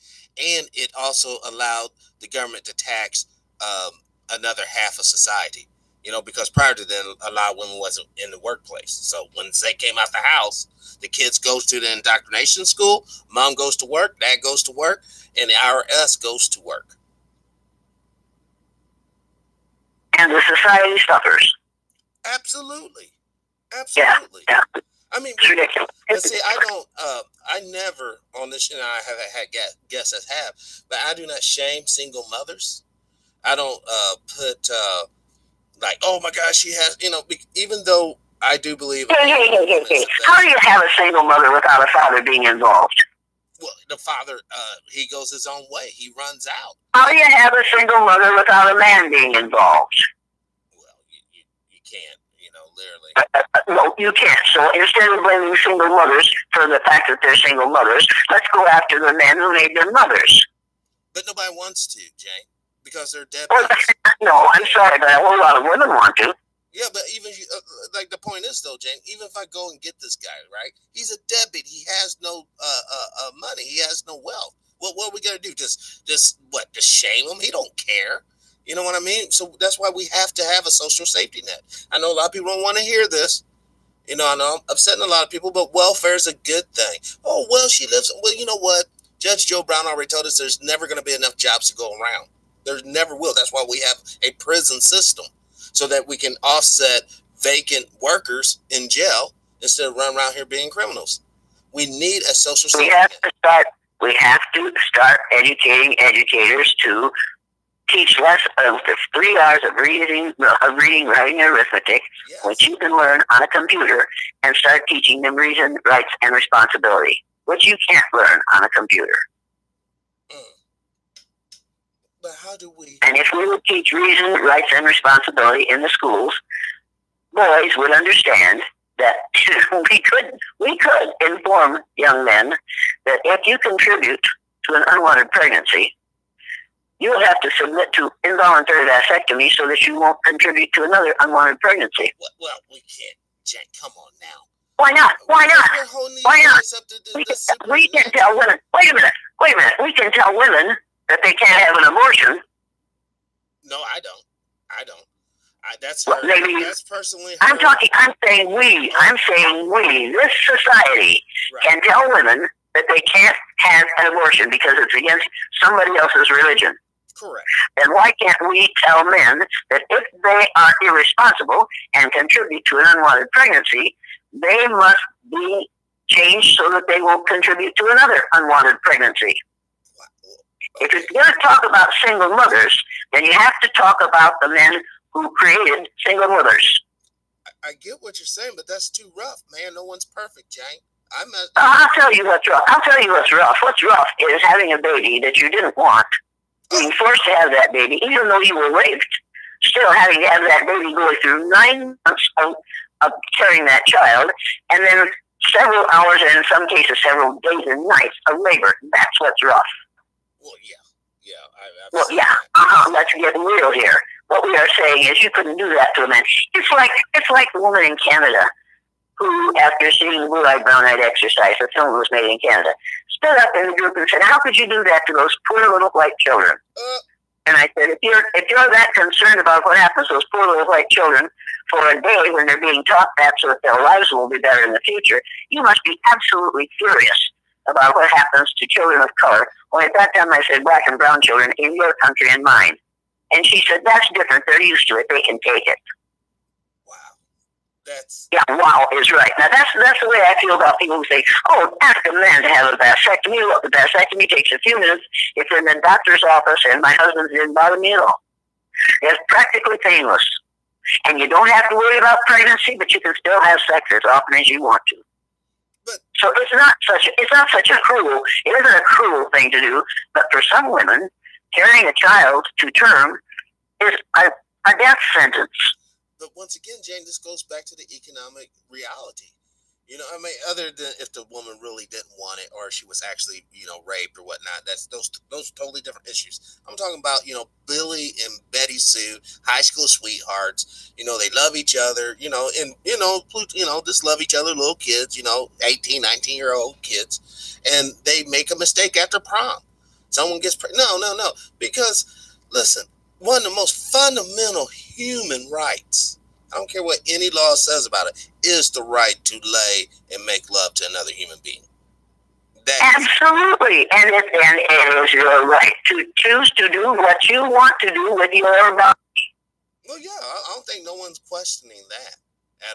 and it also allowed the government to tax another half of society. Because prior to then, a lot of women wasn't in the workplace. So when they came out the house, the kids goes to the indoctrination school, mom goes to work, dad goes to work, and the IRS goes to work. And the society suffers. Absolutely. Yeah. I mean, it's ridiculous. But see, I never on this, I have had guests that have, but I do not shame single mothers. I don't put like, oh my gosh, she has, even though I do believe. Hey. How do you have a single mother without a father being involved? Well, the father, he goes his own way. He runs out. How do you have a single mother without a man being involved? Well, you can't, literally. No, you can't. So instead of blaming single mothers for the fact that they're single mothers, let's go after the men who made them mothers. But nobody wants to, Jane, because they're dead. No, I'm sorry, but a whole lot of women want to. Yeah, but even like the point is though, Jane, even if I go and get this guy, right? He's a deadbeat. He has no money. He has no wealth. What are we gonna do? Just shame him? He don't care. You know what I mean? So that's why we have to have a social safety net. I know a lot of people don't want to hear this. I know I'm upsetting a lot of people, but welfare is a good thing. Oh, well, she lives. Well, you know what? Judge Joe Brown already told us there's never going to be enough jobs to go around. There never will. That's why we have a prison system, so that we can offset vacant workers in jail instead of running around here being criminals. We need a social safety net. We have to start educating educators to teach less of the 3 hours of reading, writing, and arithmetic, Yes. which you can learn on a computer, and start teaching them reason, rights, and responsibility, which you can't learn on a computer. But how do we? And if we would teach reason, rights, and responsibility in the schools, boys would understand that we could inform young men that if you contribute to an unwanted pregnancy, you will have to submit to involuntary vasectomy so that you won't contribute to another unwanted pregnancy. Well, we can't, Jane. Come on now. Why not? Why not? Why not? We can tell women. Wait a minute. We can tell women that they can't have an abortion. No, I don't. That's well, maybe, that's personally. I'm saying we. This society can tell women that they can't have an abortion because it's against somebody else's religion. Correct. And why can't we tell men that if they are irresponsible and contribute to an unwanted pregnancy, they must be changed so that they won't contribute to another unwanted pregnancy? If you're going to talk about single mothers, then you have to talk about the men who created single mothers. I get what you're saying, but that's too rough, man. No one's perfect, Jane. I'll tell you what's rough. What's rough is having a baby that you didn't want, being forced to have that baby, even though you were raped, still having to have that baby go through 9 months of carrying that child, and then several hours, and in some cases several days and nights of labor. That's what's rough. Well, yeah. Let's get real here. What we are saying is you couldn't do that to a man. It's like the woman in Canada who, after seeing the Blue-Eyed, Brown-Eyed Exercise, the film was made in Canada, stood up in the group and said, "How could you do that to those poor little white children?" And I said, if you're that concerned about what happens to those poor little white children for a day when they're being taught that so that their lives will be better in the future, you must be absolutely furious about what happens to children of color. Well, at that time I said black and brown children in your country and mine. And she said, that's different. They're used to it. They can take it. Wow. That's... Yeah, wow is right. Now, that's the way I feel about people who say, oh, ask a man to have a vasectomy. Well, the vasectomy takes a few minutes. It's in the doctor's office, and my husband didn't bother me at all. It's practically painless. And you don't have to worry about pregnancy, but you can still have sex as often as you want to. But, so it's not such a cruel, it isn't a cruel thing to do, but for some women, carrying a child to term is a death sentence. But once again, Jane, this goes back to the economic reality. You know, I mean, other than if the woman really didn't want it or she was actually, you know, raped or whatnot, that's those totally different issues. I'm talking about, you know, Billy and Betty Sue, high school sweethearts. You know, they love each other, you know, and, just love each other, little kids, you know, 18, 19-year-old kids. And they make a mistake after prom. Someone gets pregnant. No. Because, listen, one of the most fundamental human rights, I don't care what any law says about it, is the right to lay and make love to another human being. Absolutely. And it is your right to choose to do what you want to do with your body. Well, yeah, I don't think no one's questioning that.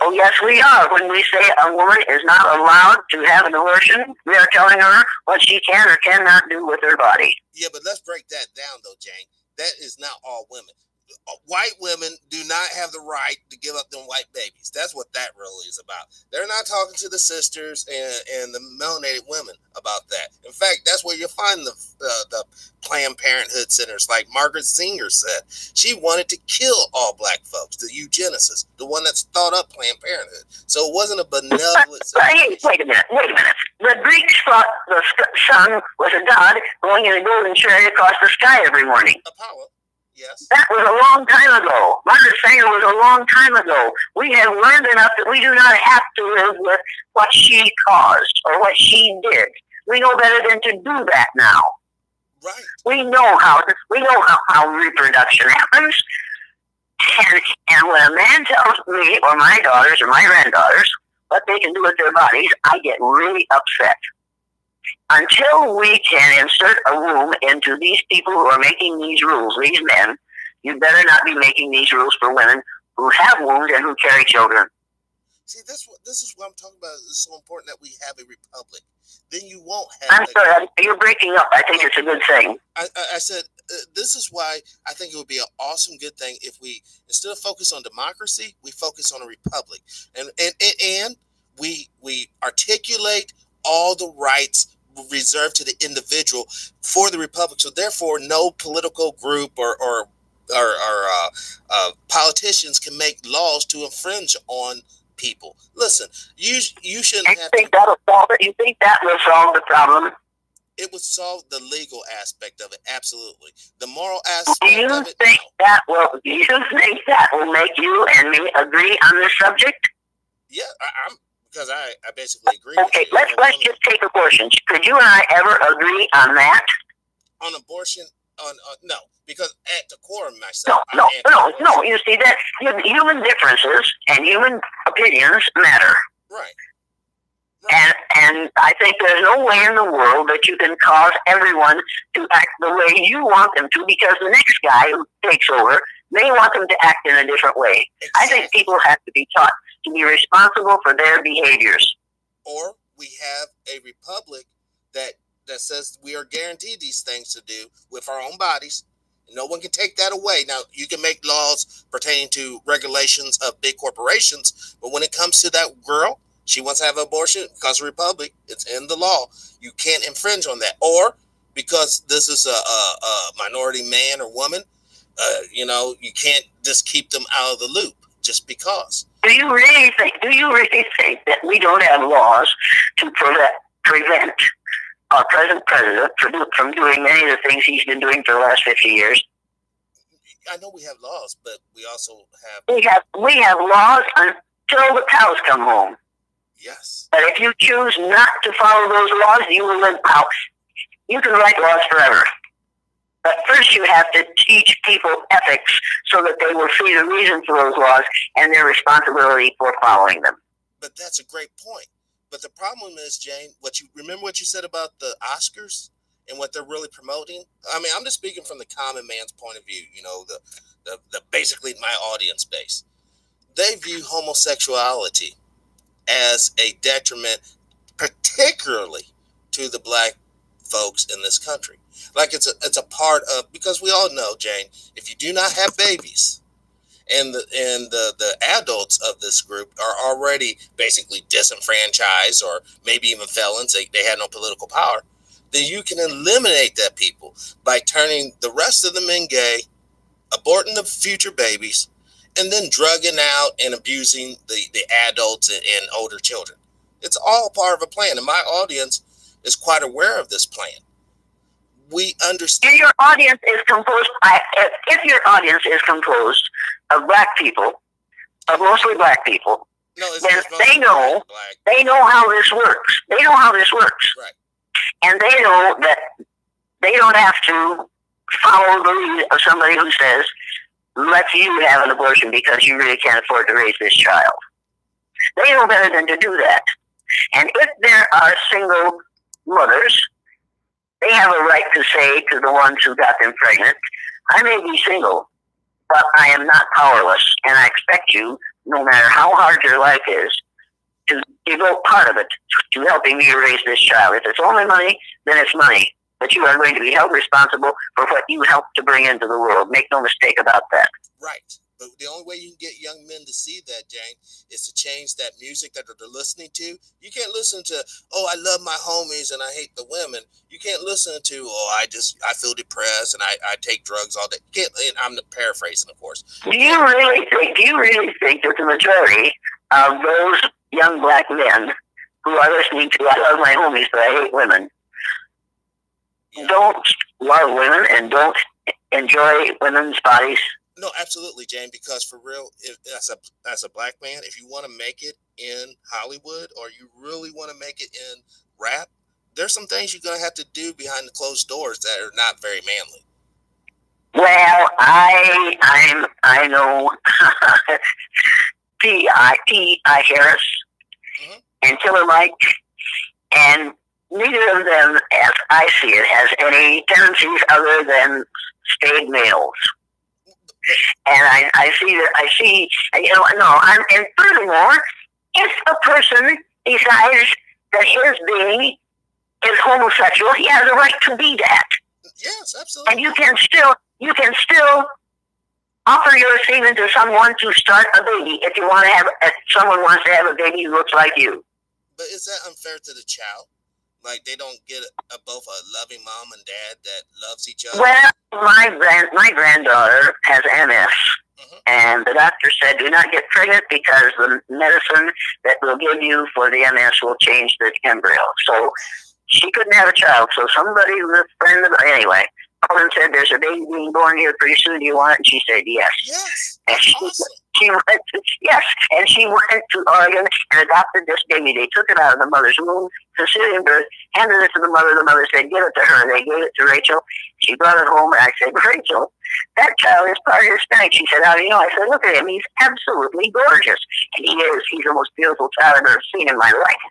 Oh, yes, we are. When we say a woman is not allowed to have an abortion, we are telling her what she can or cannot do with her body. Yeah, but let's break that down, though, Jane. That is not all women. White women do not have the right to give up them white babies. That's what that really is about. They're not talking to the sisters and the melanated women about that. In fact, that's where you'll find the Planned Parenthood centers, like Margaret Sanger said. She wanted to kill all black folks, the eugenicist, the one that's thought up Planned Parenthood. So it wasn't a benevolent situation. Wait a minute. The Greeks thought the sun was a god going in a golden chariot across the sky every morning. Apollo. Yes. That was a long time ago. Margaret Sanger was a long time ago. We have learned enough that we do not have to live with what she caused or what she did. We know better than to do that now. Right. We know how reproduction happens. And when a man tells me or my daughters or my granddaughters what they can do with their bodies, I get really upset. Until we can insert a womb into these people who are making these rules, these men, you better not be making these rules for women who have wombs and who carry children. See, this is what I'm talking about. It's so important that we have a republic. Then you won't have... I'm sorry, you're breaking up. I think it's a good thing. I said, this is why I think it would be an awesome good thing if we, instead of focus on democracy, we focus on a republic. And we articulate all the rights reserved to the individual for the republic. So therefore, no political group or politicians can make laws to infringe on people. Listen, you shouldn't have to... that'll solve it? You think that will solve the problem? It would solve the legal aspect of it, absolutely. The moral aspect of it, no. Do you think that will make you and me agree on this subject? Yeah, because I basically agree. Okay, let's just take abortion. Could you and I ever agree on that? On abortion? No, because at the core of myself... No. You see, that human differences and human opinions matter. Right. And I think there's no way in the world that you can cause everyone to act the way you want them to, because the next guy who takes over may want them to act in a different way. Exactly. I think people have to be taught to be responsible for their behaviors. Or we have a republic that says we are guaranteed these things to do with our own bodies. No one can take that away. Now, you can make laws pertaining to regulations of big corporations, but when it comes to that girl, she wants to have an abortion because of the republic, it's in the law. You can't infringe on that. Or because this is a minority man or woman, you can't just keep them out of the loop just because. Do you really think that we don't have laws to prevent our present president from doing many of the things he's been doing for the last 50 years? I know we have laws, but we also have... We have laws until the cows come home. Yes. But if you choose not to follow those laws, you will live out. You can write laws forever. But first you have to teach people ethics so that they will see the reason for those laws and their responsibility for following them. But that's a great point. But the problem is, Jane, remember what you said about the Oscars and what they're really promoting? I mean, I'm just speaking from the common man's point of view, you know, the basically my audience base. They view homosexuality as a detriment, particularly to the black folks in this country. Like it's a part of, because we all know, Jane, if you do not have babies, and the adults of this group are already basically disenfranchised or maybe even felons, they had no political power, then you can eliminate that people by turning the rest of the men gay, aborting the future babies, and then drugging out and abusing the adults and older children. It's all part of a plan, and my audience is quite aware of this plan. We understand. If your audience is composed, of black people, of mostly black people, then they know how this works. They know how this works, right? And they know that they don't have to follow the lead of somebody who says, "Let you have an abortion because you really can't afford to raise this child." They know better than to do that. And if there are single mothers, they have a right to say to the ones who got them pregnant, "I may be single, but I am not powerless, and I expect you, no matter how hard your life is, to devote part of it to helping me raise this child. If it's only money, then it's money. But you are going to be held responsible for what you helped to bring into the world. Make no mistake about that." Right. But the only way you can get young men to see that, Jane, is to change that music that they're listening to. You can't listen to, "Oh, I love my homies and I hate the women." You can't listen to, "Oh, I feel depressed and I take drugs all day." You can't, and I'm paraphrasing, of course. Do you really think that the majority of those young black men who are listening to "I love my homies but I hate women" don't love women and don't enjoy women's bodies? No, absolutely, Jane, because for real, as a black man, if you want to make it in Hollywood or you really want to make it in rap, there's some things you're going to have to do behind the closed doors that are not very manly. Well, I know T.I. Harris and Killer Mike, and neither of them, as I see it, has any tendencies other than spayed males. And I see, and furthermore, if a person decides that his being is homosexual, he has a right to be that. Yes, absolutely. And you can still offer your semen to someone to start a baby if someone wants to have a baby who looks like you. But is that unfair to the child? Like they don't get both a loving mom and dad that loves each other? Well, my granddaughter has MS, and the doctor said, "Do not get pregnant because the medicine that we'll give you for the MS will change the embryo." So she couldn't have a child. So somebody was a friend of, anyway, called and said, "There's a baby being born here pretty soon. Do you want it?" And she said, "Yes." Yes. And Awesome. she went to Oregon and adopted this baby. They took it out of the mother's womb, cesarean birth, handed it to the mother. The mother said, "Give it to her." They gave it to Rachel. She brought it home, and I said, "Rachel, that child is part Hispanic." She said, "How do you know?" I said, "Look at him. He's absolutely gorgeous." And he is. He's the most beautiful child I've ever seen in my life.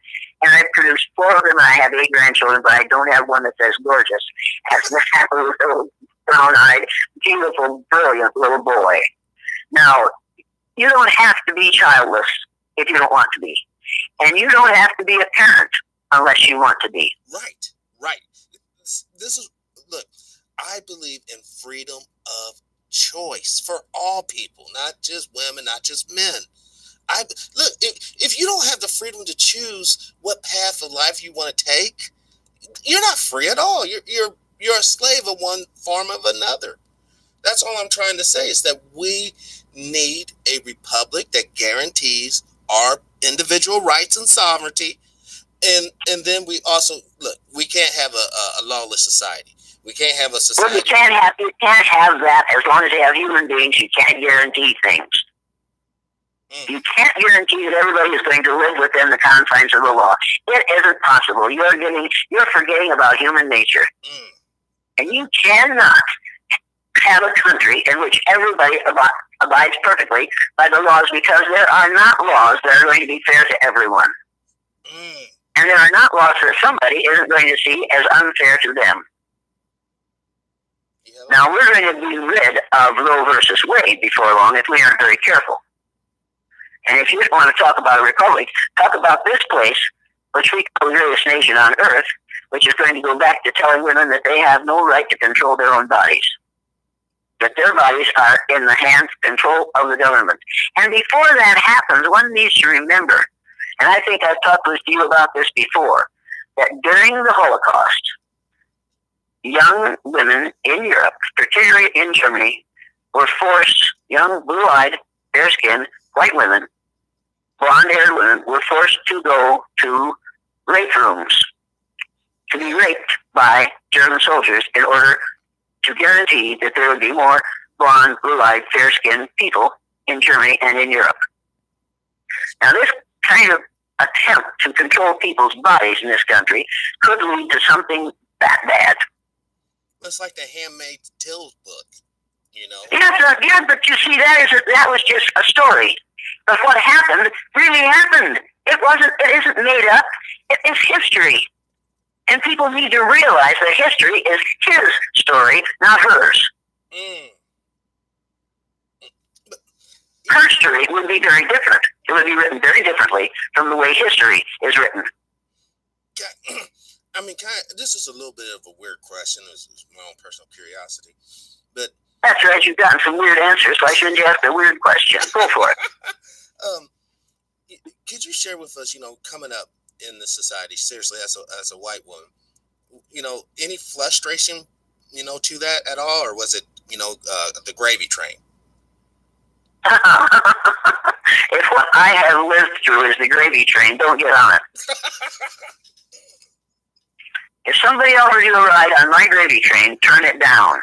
And I produced 4 of them. I have 8 grandchildren, but I don't have one that's as gorgeous as that little brown-eyed, beautiful, brilliant little boy. Now, you don't have to be childless if you don't want to be. And you don't have to be a parent unless you want to be. Right. Look, I believe in freedom of choice for all people, not just women, not just men. Look, if you don't have the freedom to choose what path of life you want to take, you're not free at all. You're a slave of one form of another. That's all I'm trying to say, is that we need a republic that guarantees our individual rights and sovereignty. And then we also, look, we can't have a lawless society. We can't have a society. Well, you can't have that as long as you have human beings. You can't guarantee things. You can't guarantee that everybody is going to live within the confines of the law. It isn't possible. You're forgetting about human nature. And you cannot have a country in which everybody abides perfectly by the laws, because there are not laws that are going to be fair to everyone. And there are not laws that somebody isn't going to see as unfair to them. Now, we're going to be rid of Roe versus Wade before long if we aren't very careful. And if you want to talk about a republic, talk about this place, which we call the greatest nation on earth, which is going to go back to telling women that they have no right to control their own bodies, that their bodies are in the hands, control of the government. And before that happens, one needs to remember, and I think I've talked with you about this before, that during the Holocaust, young women in Europe, particularly in Germany, were forced, young, blue-eyed, fair-skinned, white women, blonde-haired women, were forced to go to rape rooms, to be raped by German soldiers in order to guarantee that there would be more blonde, blue-eyed, fair-skinned people in Germany and in Europe. Now, this kind of attempt to control people's bodies in this country could lead to something that bad. It's like the Handmaid's Tale book, you know? Yeah, but you see, that was just a story. But what happened really happened. It isn't made up. It is history. And people need to realize that history is his story, not hers. Her story would be very different. It would be written very differently from the way history is written. I mean, this is a little bit of a weird question. It's my own personal curiosity. But that's right. You've gotten some weird answers. Why shouldn't you ask a weird question? Go for it. Could you share with us, coming up in the society, seriously, as a white woman, any frustration, to that at all? Or was it, the gravy train? If what I have lived through is the gravy train, don't get on it. If somebody offered you a ride on my gravy train, turn it down.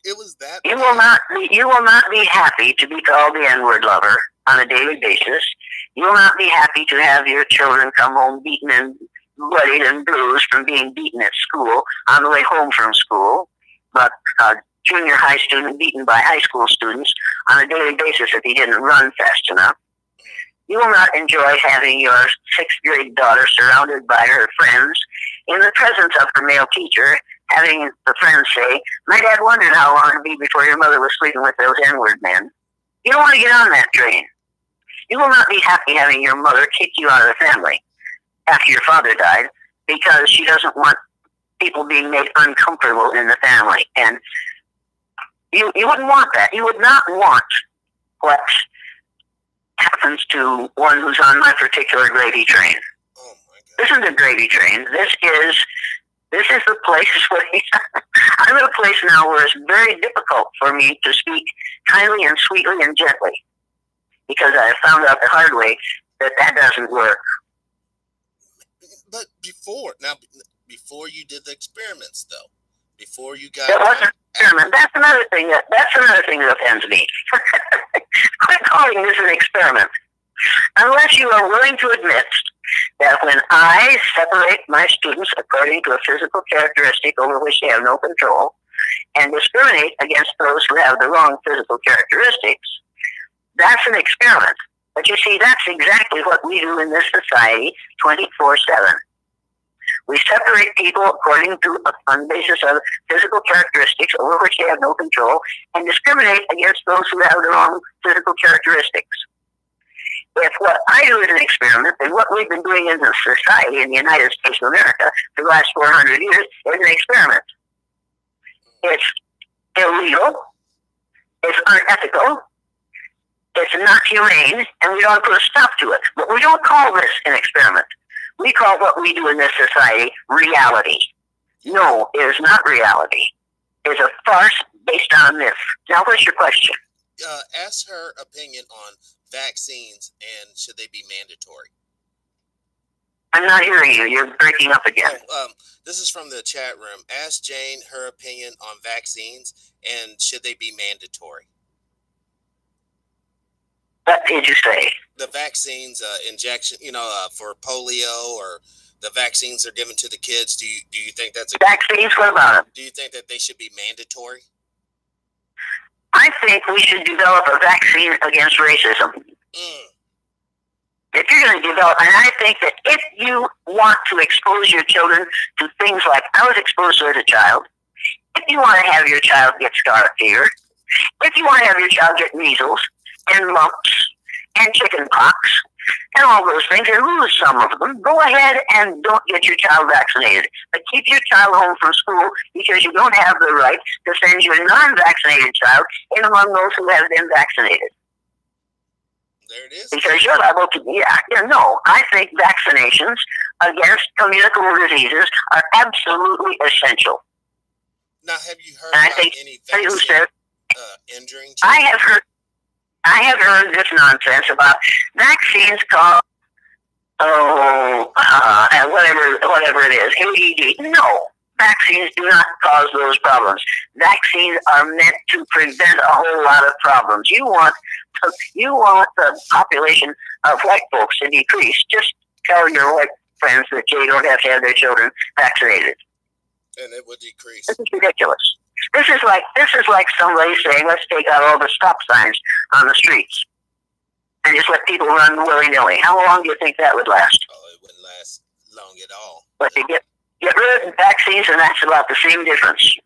It was that. You will not be happy to be called the N-word lover on a daily basis. You will not be happy to have your children come home beaten and bloodied and bruised from being beaten at school on the way home from school. But a junior high student beaten by high school students on a daily basis if he didn't run fast enough. You will not enjoy having your sixth grade daughter surrounded by her friends in the presence of her male teacher, having the friends say, "My dad wondered how long it would be before your mother was sleeping with those N-word men." You don't want to get on that train. You will not be happy having your mother kick you out of the family after your father died because she doesn't want people being made uncomfortable in the family. And you wouldn't want that. You would not want what happens to one who's on my particular gravy train. Oh my God. This isn't a gravy train. This is the place where I'm in a place now where it's very difficult for me to speak kindly and sweetly and gently, because I have found out the hard way that doesn't work. But before you did the experiments, though, before you got that wasn't an experiment. That's another thing that offends me. Quit calling this an experiment, unless you are willing to admit that when I separate my students according to a physical characteristic over which they have no control, and discriminate against those who have the wrong physical characteristics, that's an experiment. But you see, that's exactly what we do in this society 24/7. We separate people on the basis of physical characteristics over which they have no control, and discriminate against those who have the wrong physical characteristics. If what I do is an experiment, then what we've been doing in the society in the United States of America for the last 400 years is an experiment. It's illegal, it's unethical, it's not humane, and we don't put a stop to it. But we don't call this an experiment. We call what we do in this society reality. No, it is not reality. It's a farce based on myth. Now, what's your question? Ask her opinion on vaccines and should they be mandatory. I'm not hearing you. You're breaking up again. This is from the chat room. Ask Jane her opinion on vaccines and should they be mandatory. What did you say? The vaccines, injection, for polio, or the vaccines are given to the kids. Do you think that's vaccines? What about them? Do you think that they should be mandatory? I think we should develop a vaccine against racism. If you're going to develop, and I think that if you want to expose your children to things like I was exposed to as a child, if you want to have your child get scarlet fever, if you want to have your child get measles and mumps and chicken pox and all those things and lose some of them, go ahead and don't get your child vaccinated. But keep your child home from school because you don't have the right to send your non-vaccinated child in among those who have been vaccinated. There it is. Because you're liable to, no. I think vaccinations against communicable diseases are absolutely essential. Now, have you heard about any vaccine injuring children? I have heard this nonsense about vaccines called whatever it is, ADD. No, vaccines do not cause those problems. Vaccines are meant to prevent a whole lot of problems. You want the population of white folks to decrease. Just tell your white friends that they don't have to have their children vaccinated. And it would decrease. This is ridiculous. This is like somebody saying, let's take out all the stop signs on the streets and just let people run willy-nilly. How long do you think that would last? Oh, it wouldn't last long at all. But you get rid of vaccines, and that's about the same difference.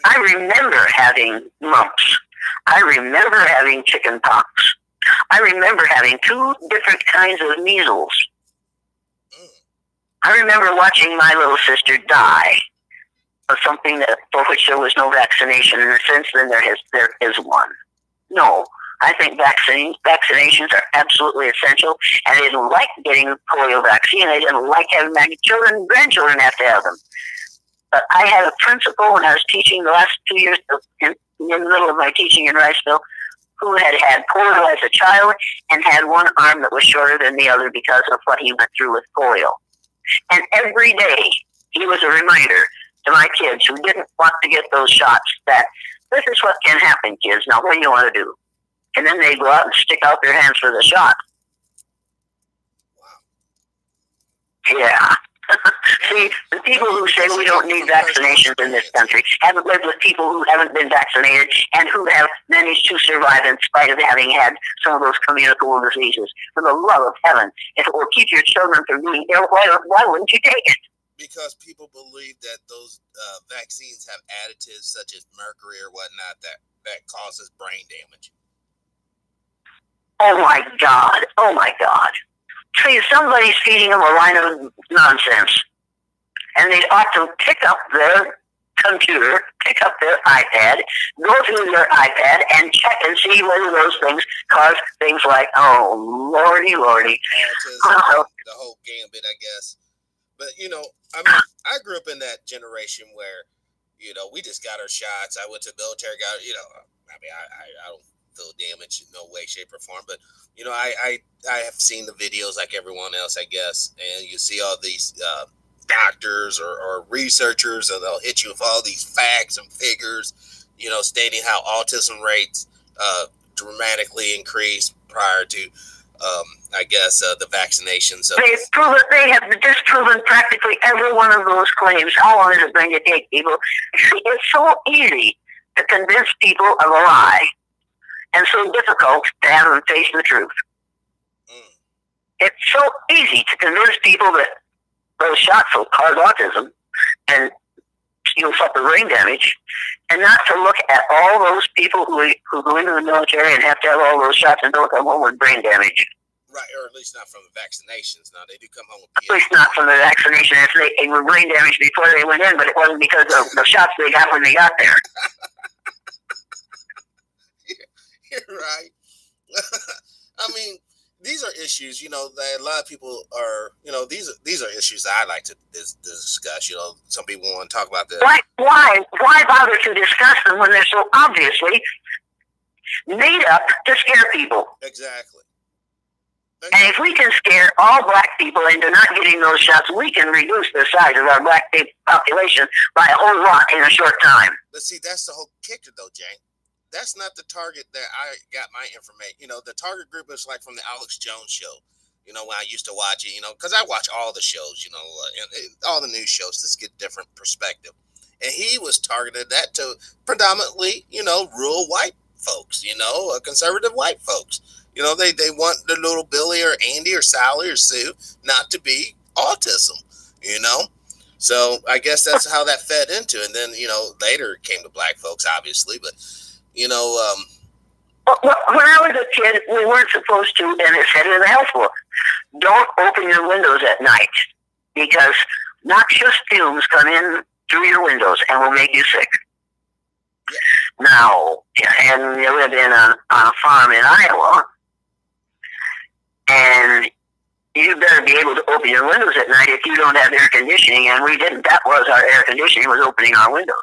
I remember having mumps. I remember having chicken pox. I remember having 2 different kinds of measles. I remember watching my little sister die of something for which there was no vaccination, and since then there is one. No, I think vaccinations are absolutely essential, and I didn't like getting a polio vaccine. I didn't like having my children and grandchildren have to have them. But I had a principal when I was teaching the last 2 years, in the middle of my teaching in Riceville, who had had polio as a child and had one arm that was shorter than the other because of what he went through with polio. And every day he was a reminder to my kids who didn't want to get those shots that this is what can happen, kids. Now, what do you want to do? And then they go out and stick out their hands for the shot. Wow. Yeah. See, the people who say we don't need vaccinations in this country haven't lived with people who haven't been vaccinated and who have managed to survive in spite of having had some of those communicable diseases. For the love of heaven, if it will keep your children from being ill, why wouldn't you take it? Because people believe that those vaccines have additives such as mercury or whatnot that causes brain damage. Oh my God. Oh my God. See, somebody's feeding them a line of nonsense. And they ought to pick up their computer, pick up their iPad, go through their iPad and check and see whether those things cause things like, oh, lordy. The whole gambit, I guess. But, I mean, I grew up in that generation where, we just got our shots. I went to the military, I don't feel damaged in no way, shape, or form. But, I have seen the videos like everyone else, I guess. And you see all these doctors or researchers, and they'll hit you with all these facts and figures, stating how autism rates dramatically increased prior to the vaccinations. They have disproven practically every one of those claims. How long is it going to take, people? It's so easy to convince people of a lie and so difficult to have them face the truth. It's so easy to convince people that those shots will cause autism and you'll suffer brain damage, and not to look at all those people who go into the military and have to have all those shots and don't come home with brain damage. Right, or at least not from the vaccinations. Now, they do come home with At least not from the vaccination. They were brain damaged before they went in, but it wasn't because of the shots they got when they got there. You're right. I mean, these are issues, that a lot of people are, these are issues that I like to discuss. Some people want to talk about this. Why bother to discuss them when they're so obviously made up to scare people? Exactly. And if we can scare all black people into not getting those shots, we can reduce the size of our black population by a whole lot in a short time. But see, that's the whole kicker, though, Jane. That's not the target that I got my information. The target group is like from the Alex Jones show. When I used to watch it, because I watch all the shows, and all the news shows. Just get different perspective. and he was targeted that to predominantly, rural white folks, conservative white folks. They want their little Billy or Andy or Sally or Sue not to be autism, So I guess that's how that fed into it. And then, later it came to black folks, obviously, but, When I was a kid, we weren't supposed to, and it said in the health book, don't open your windows at night because noxious fumes come in through your windows and will make you sick. Yeah. Now, and we lived on a farm in Iowa, and you better be able to open your windows at night if you don't have air conditioning, and we didn't. That was our air conditioning, was opening our windows.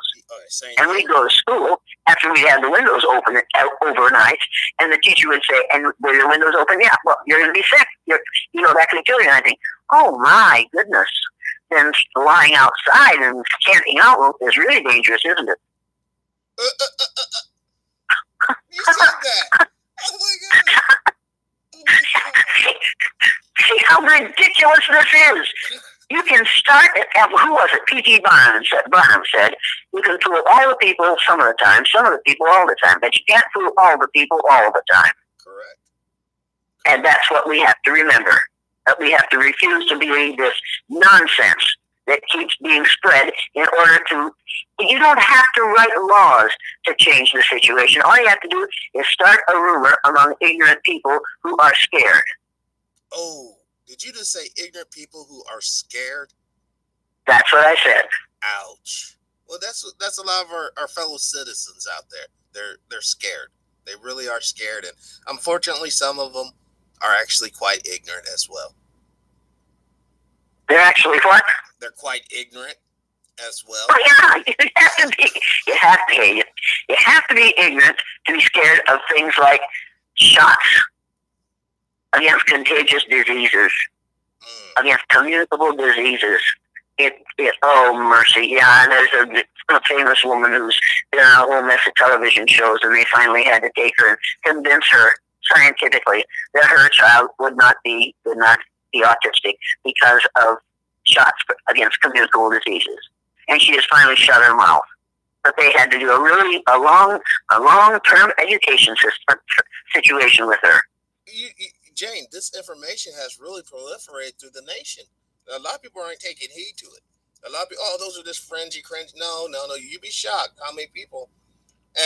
And we'd go to school after we had the windows open overnight, and the teacher would say, and were your windows open? Yeah, well, you're going to be sick. That could kill you. And I think, oh my goodness. Then lying outside and camping out is really dangerous, isn't it? You said that. Oh my God. See how ridiculous this is. You can start at, who was it? P.T. Barnum said, you can fool all the people some of the time, some of the people all the time, but you can't fool all the people all the time. Correct. And that's what we have to remember, that we have to refuse to believe this nonsense that keeps being spread in order to, you don't have to write laws to change the situation. All you have to do is start a rumor among ignorant people who are scared. Oh. Did you just say ignorant people who are scared? That's what I said. Ouch. Well, that's a lot of our fellow citizens out there. They're scared. They really are scared, and unfortunately, some of them are actually quite ignorant as well. They're actually what? They're quite ignorant as well. Oh, yeah, you have to be ignorant to be scared of things like shots against contagious diseases, against communicable diseases. Oh, mercy. Yeah, and there's a famous woman who's been on a whole mess of television shows, and they finally had to take her and convince her scientifically that her child would not be autistic because of shots against communicable diseases. And she just finally shut her mouth. But they had to do a long-term education situation with her. Jane, this information has really proliferated through the nation. A lot of people aren't taking heed to it. A lot of people, those are just fringy, cringe. No. You'd be shocked how many people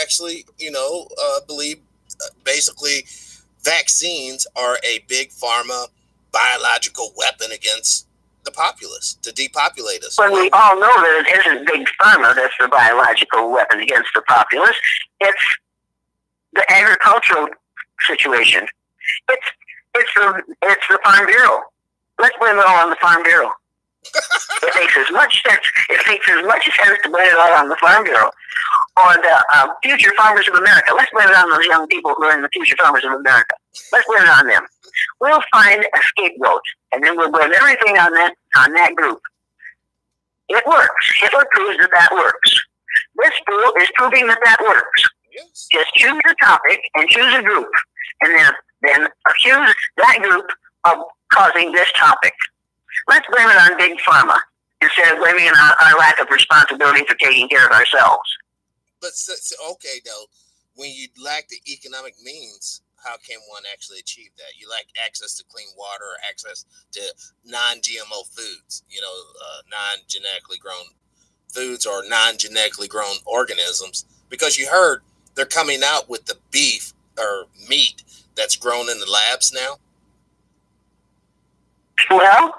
actually, believe basically vaccines are a big pharma biological weapon against the populace to depopulate us. Well, we all know that it isn't big pharma that's the biological weapon against the populace. It's the agricultural situation. It's the Farm Bureau. Let's blame it all on the Farm Bureau. It makes as much sense. It makes as much sense to blame it all on the Farm Bureau or the future farmers of America. Let's blame it on those young people who are in the future farmers of America. Let's blame it on them. We'll find a scapegoat, and then we'll blame everything on that group. It works. Hitler proves that works. This fool is proving that works. Yes. Just choose a topic and choose a group, and then accuse that group of causing this topic. Let's blame it on Big Pharma instead of blaming it on our lack of responsibility for taking care of ourselves. But, okay, though, when you lack the economic means, how can one actually achieve that? You lack access to clean water or access to non-GMO foods, non-genetically grown foods or non-genetically grown organisms, because you heard they're coming out with the beef or meat that's grown in the labs now. Well,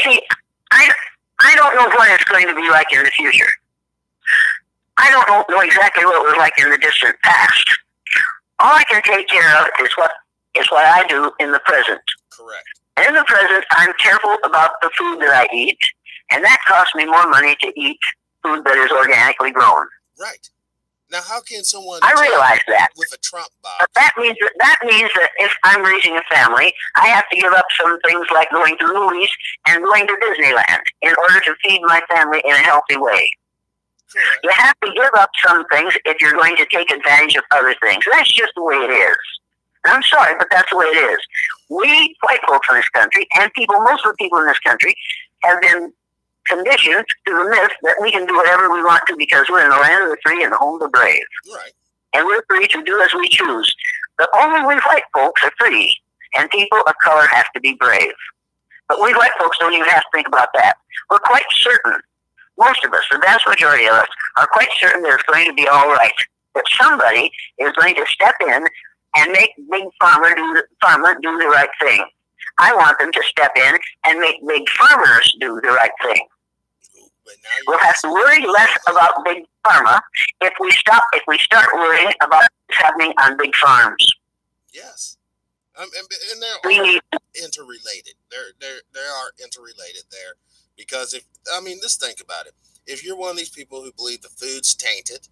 see, I don't know what it's going to be like in the future. I don't know exactly what it was like in the distant past. All I can take care of is what I do in the present. Correct. In the present, I'm careful about the food that I eat, and that costs me more money to eat food that is organically grown. Right. Now, how can someone... I realize that. With a Trump box. But that means that if I'm raising a family, I have to give up some things like going to movies and going to Disneyland in order to feed my family in a healthy way. Sure. You have to give up some things if you're going to take advantage of other things. That's just the way it is. I'm sorry, but that's the way it is. We white folks in this country, and most of the people in this country, have been conditioned to the myth that we can do whatever we want to because we're in the land of the free and the home of the brave. Right. And we're free to do as we choose. But only we white folks are free, and people of color have to be brave. But we white folks don't even have to think about that. We're quite certain, most of us, the vast majority of us, are quite certain that it's going to be all right. That somebody is going to step in and make Big Pharma do the right thing. I want them to step in and make Big Farmers do the right thing. We'll have to worry less about Big Pharma if we start worrying about what's happening on big farms. Yes, and they're all interrelated. They are interrelated there, because just think about it. If you're one of these people who believe the food's tainted,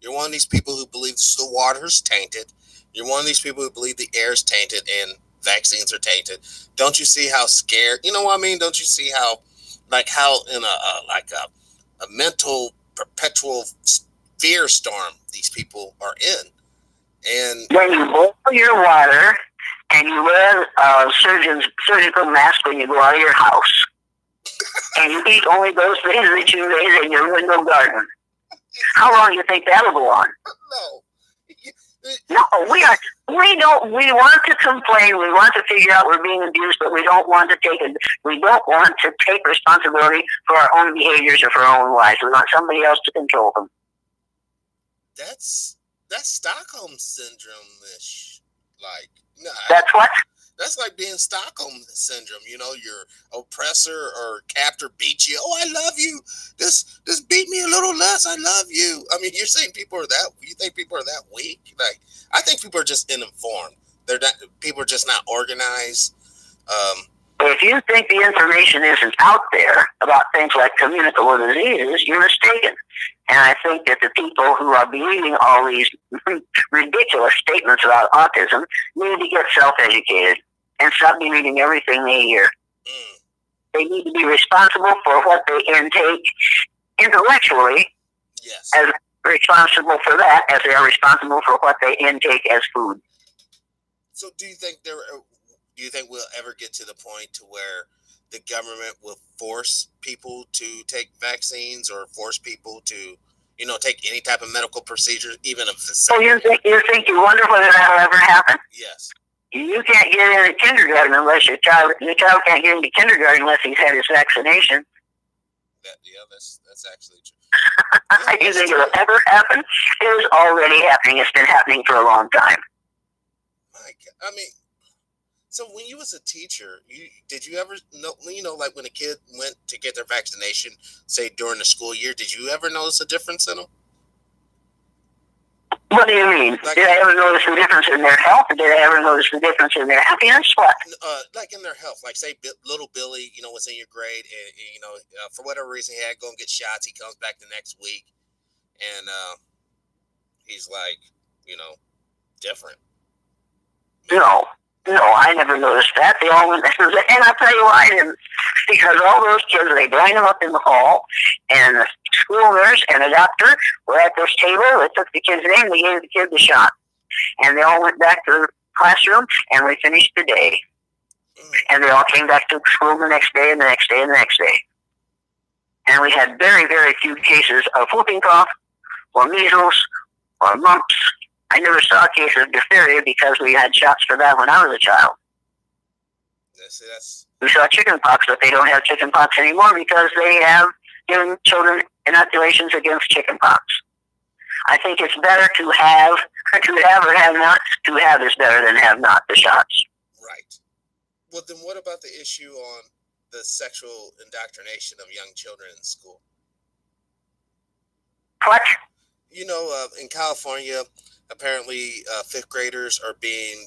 you're one of these people who believe the water's tainted, you're one of these people who believe the air's tainted and vaccines are tainted. Don't you see how scared? You know what I mean? Don't you see how in a mental perpetual fear storm these people are in? And when you boil your water and you wear a surgical mask when you go out of your house, and you eat only those things that you raise in your window garden, how long do you think that'll go on? No, we want to complain. We want to figure out we're being abused, but we don't want to take responsibility for our own behaviors or for our own lives. We want somebody else to control them. That's Stockholm syndrome-ish. That's what? That's like being Stockholm syndrome. You know, your oppressor or captor beats you. Oh, I love you. Just beat me a little less. I love you. I mean, you're saying people are that? You think people are that weak? I think people are just uninformed. People are just not organized. If you think the information isn't out there about things like communicable diseases, you're mistaken. And I think that the people who are believing all these ridiculous statements about autism need to get self-educated and stop believing everything they hear. They need to be responsible for what they intake intellectually, yes, as responsible for that as they are responsible for what they intake as food. So do you think we'll ever get to the point to where the government will force people to take vaccines or force people to, take any type of medical procedure, even if it's... Oh, you think you wonder whether that'll ever happen? Yes. You can't get into kindergarten unless your child can't get into kindergarten unless he's had his vaccination. That's actually true. You think it'll ever happen? It is already happening. It's been happening for a long time. My God. So when you was a teacher, did you ever know, like when a kid went to get their vaccination, say during the school year, did you ever notice a difference in them? What do you mean? Did I ever notice the difference in their health, or did I ever notice the difference in their happiness? What? Like in their health. Like, say, little Billy, was in your grade, and, for whatever reason, he had to go and get shots. He comes back the next week, and he's like, different. No, I never noticed that. They all went, and I'll tell you why I didn't. Because all those kids, they lined them up in the hall, and the school nurse and the doctor were at this table. They took the kid's name, they gave the kid the shot. And they all went back to the classroom, and we finished the day. And they all came back to school the next day, and the next day, and the next day. And we had very, very few cases of whooping cough, or measles, or mumps. I never saw a case of diphtheria because we had shots for that when I was a child. We saw chicken pox, but they don't have chicken pox anymore because they have given children inoculations against chicken pox. I think it's better to have or have not. To have is better than have not the shots. Right. Well, then what about the issue on the sexual indoctrination of young children in school? What? In California, apparently fifth graders are being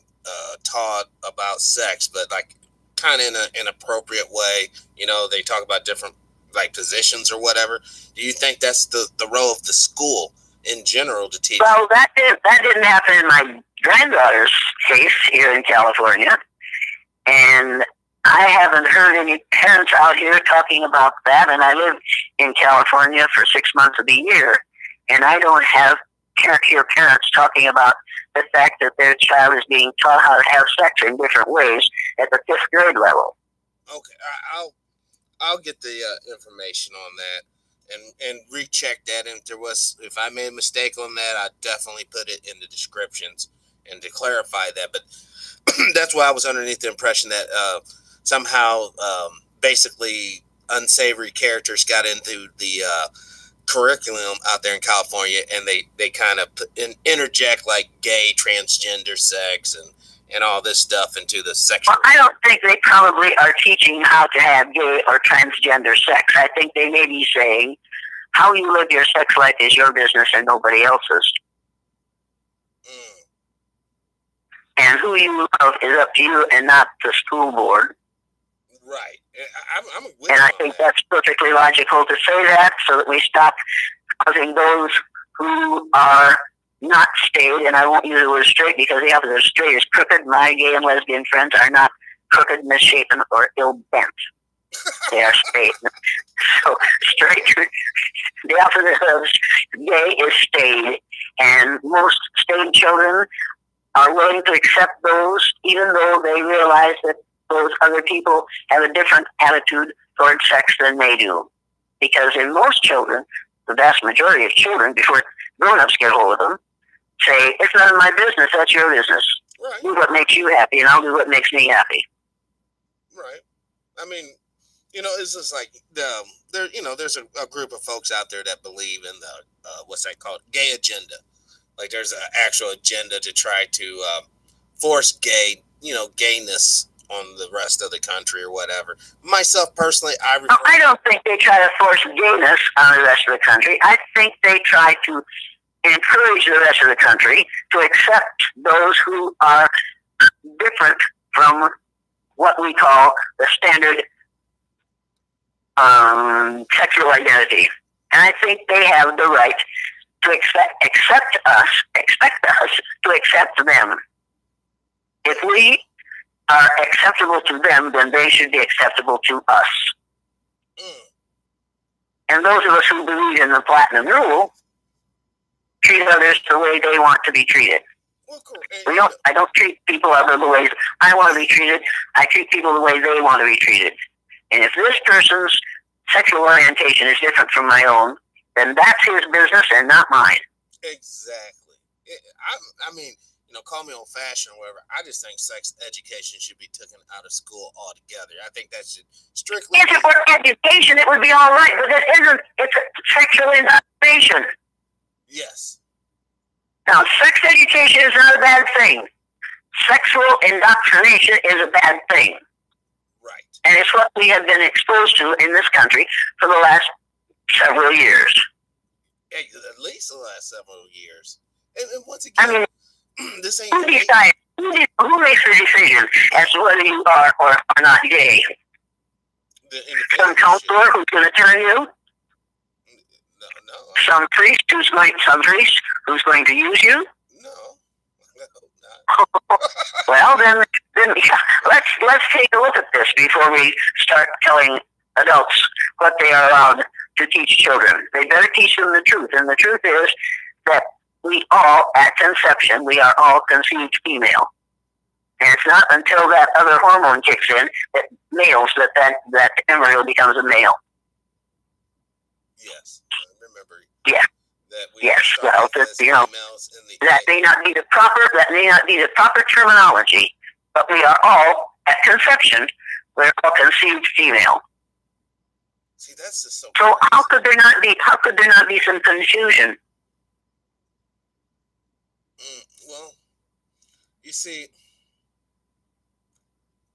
taught about sex, but kind of in an inappropriate way. They talk about different positions or whatever. Do you think that's the role of the school in general to teach? Well, that didn't happen in my granddaughter's case here in California, and I haven't heard any parents out here talking about that. And I live in California for 6 months of the year, and I don't hear parents talking about the fact that their child is being taught how to have sex in different ways at the 5th grade level. Okay, I'll get the information on that and recheck that. And if I made a mistake on that, I definitely put it in the descriptions and to clarify that. But that's why I was underneath the impression that somehow basically unsavory characters got into the curriculum out there in California, and they kind of interject like gay, transgender sex, and all this stuff into the sexual. Well, I don't think they probably are teaching how to have gay or transgender sex. I think they may be saying how you live your sex life is your business and nobody else's. And who you love is up to you and not the school board. Right. I'm and I think that's perfectly logical to say that so that we stop causing those who are not straight, and I won't use the word straight because the opposite of straight is crooked. My gay and lesbian friends are not crooked, misshapen, or ill-bent. They are straight. So straight, the opposite of gay is staid, and most staid children are willing to accept those even though they realize that those other people have a different attitude towards sex than they do. Because in most children, the vast majority of children, before grown-ups get hold of them, say, it's none of my business, that's your business. Right. Do what makes you happy, and I'll do what makes me happy. Right. I mean, it's just like there's a group of folks out there that believe in the what's that called, gay agenda. Like there's an actual agenda to try to force gayness on the rest of the country or whatever. Myself personally, I don't think they try to force gayness on the rest of the country. I think they try to encourage the rest of the country to accept those who are different from what we call the standard sexual identity. And I think they have the right to expect us to accept them. If we are acceptable to them, then they should be acceptable to us. And those of us who believe in the platinum rule treat others the way they want to be treated. Well, cool. I don't treat people other the ways I want to be treated. I treat people the way they want to be treated. And if this person's sexual orientation is different from my own, then that's his business and not mine. Exactly. I mean, call me old-fashioned or whatever. I just think sex education should be taken out of school altogether. I think that should strictly... If it were education, it would be all right, but it isn't. It's a sexual indoctrination. Yes. Now, sex education is not a bad thing. Sexual indoctrination is a bad thing. Right. And it's what we have been exposed to in this country for the last several years. At least the last several years. And once again... I mean, this ain't who decides? Who makes the decision as to whether you are or are not gay? Some counselor who's going to turn you? No. Some priest who's going to use you? No. Well, then let's take a look at this before we start telling adults what they are allowed to teach children. They better teach them the truth, and the truth is that we all, at conception, we are all conceived female. And it's not until that other hormone kicks in that embryo becomes a male. Yes, I remember. Yeah. That we that may not be the proper terminology, but we are all, at conception, we're all conceived female. See, that's just so. So how could there not be some confusion? Well, you see,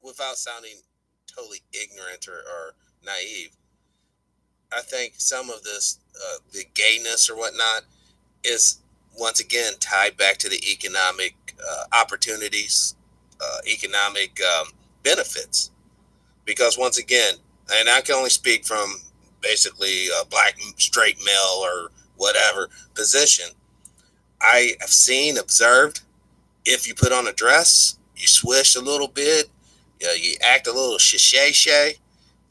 without sounding totally ignorant or naive, I think some of this, the gayness or whatnot, is once again tied back to the economic opportunities, economic benefits. Because once again, and I can only speak from basically a black straight male or whatever position, I have seen, observed, if you put on a dress, you swish a little bit, you act a little shay,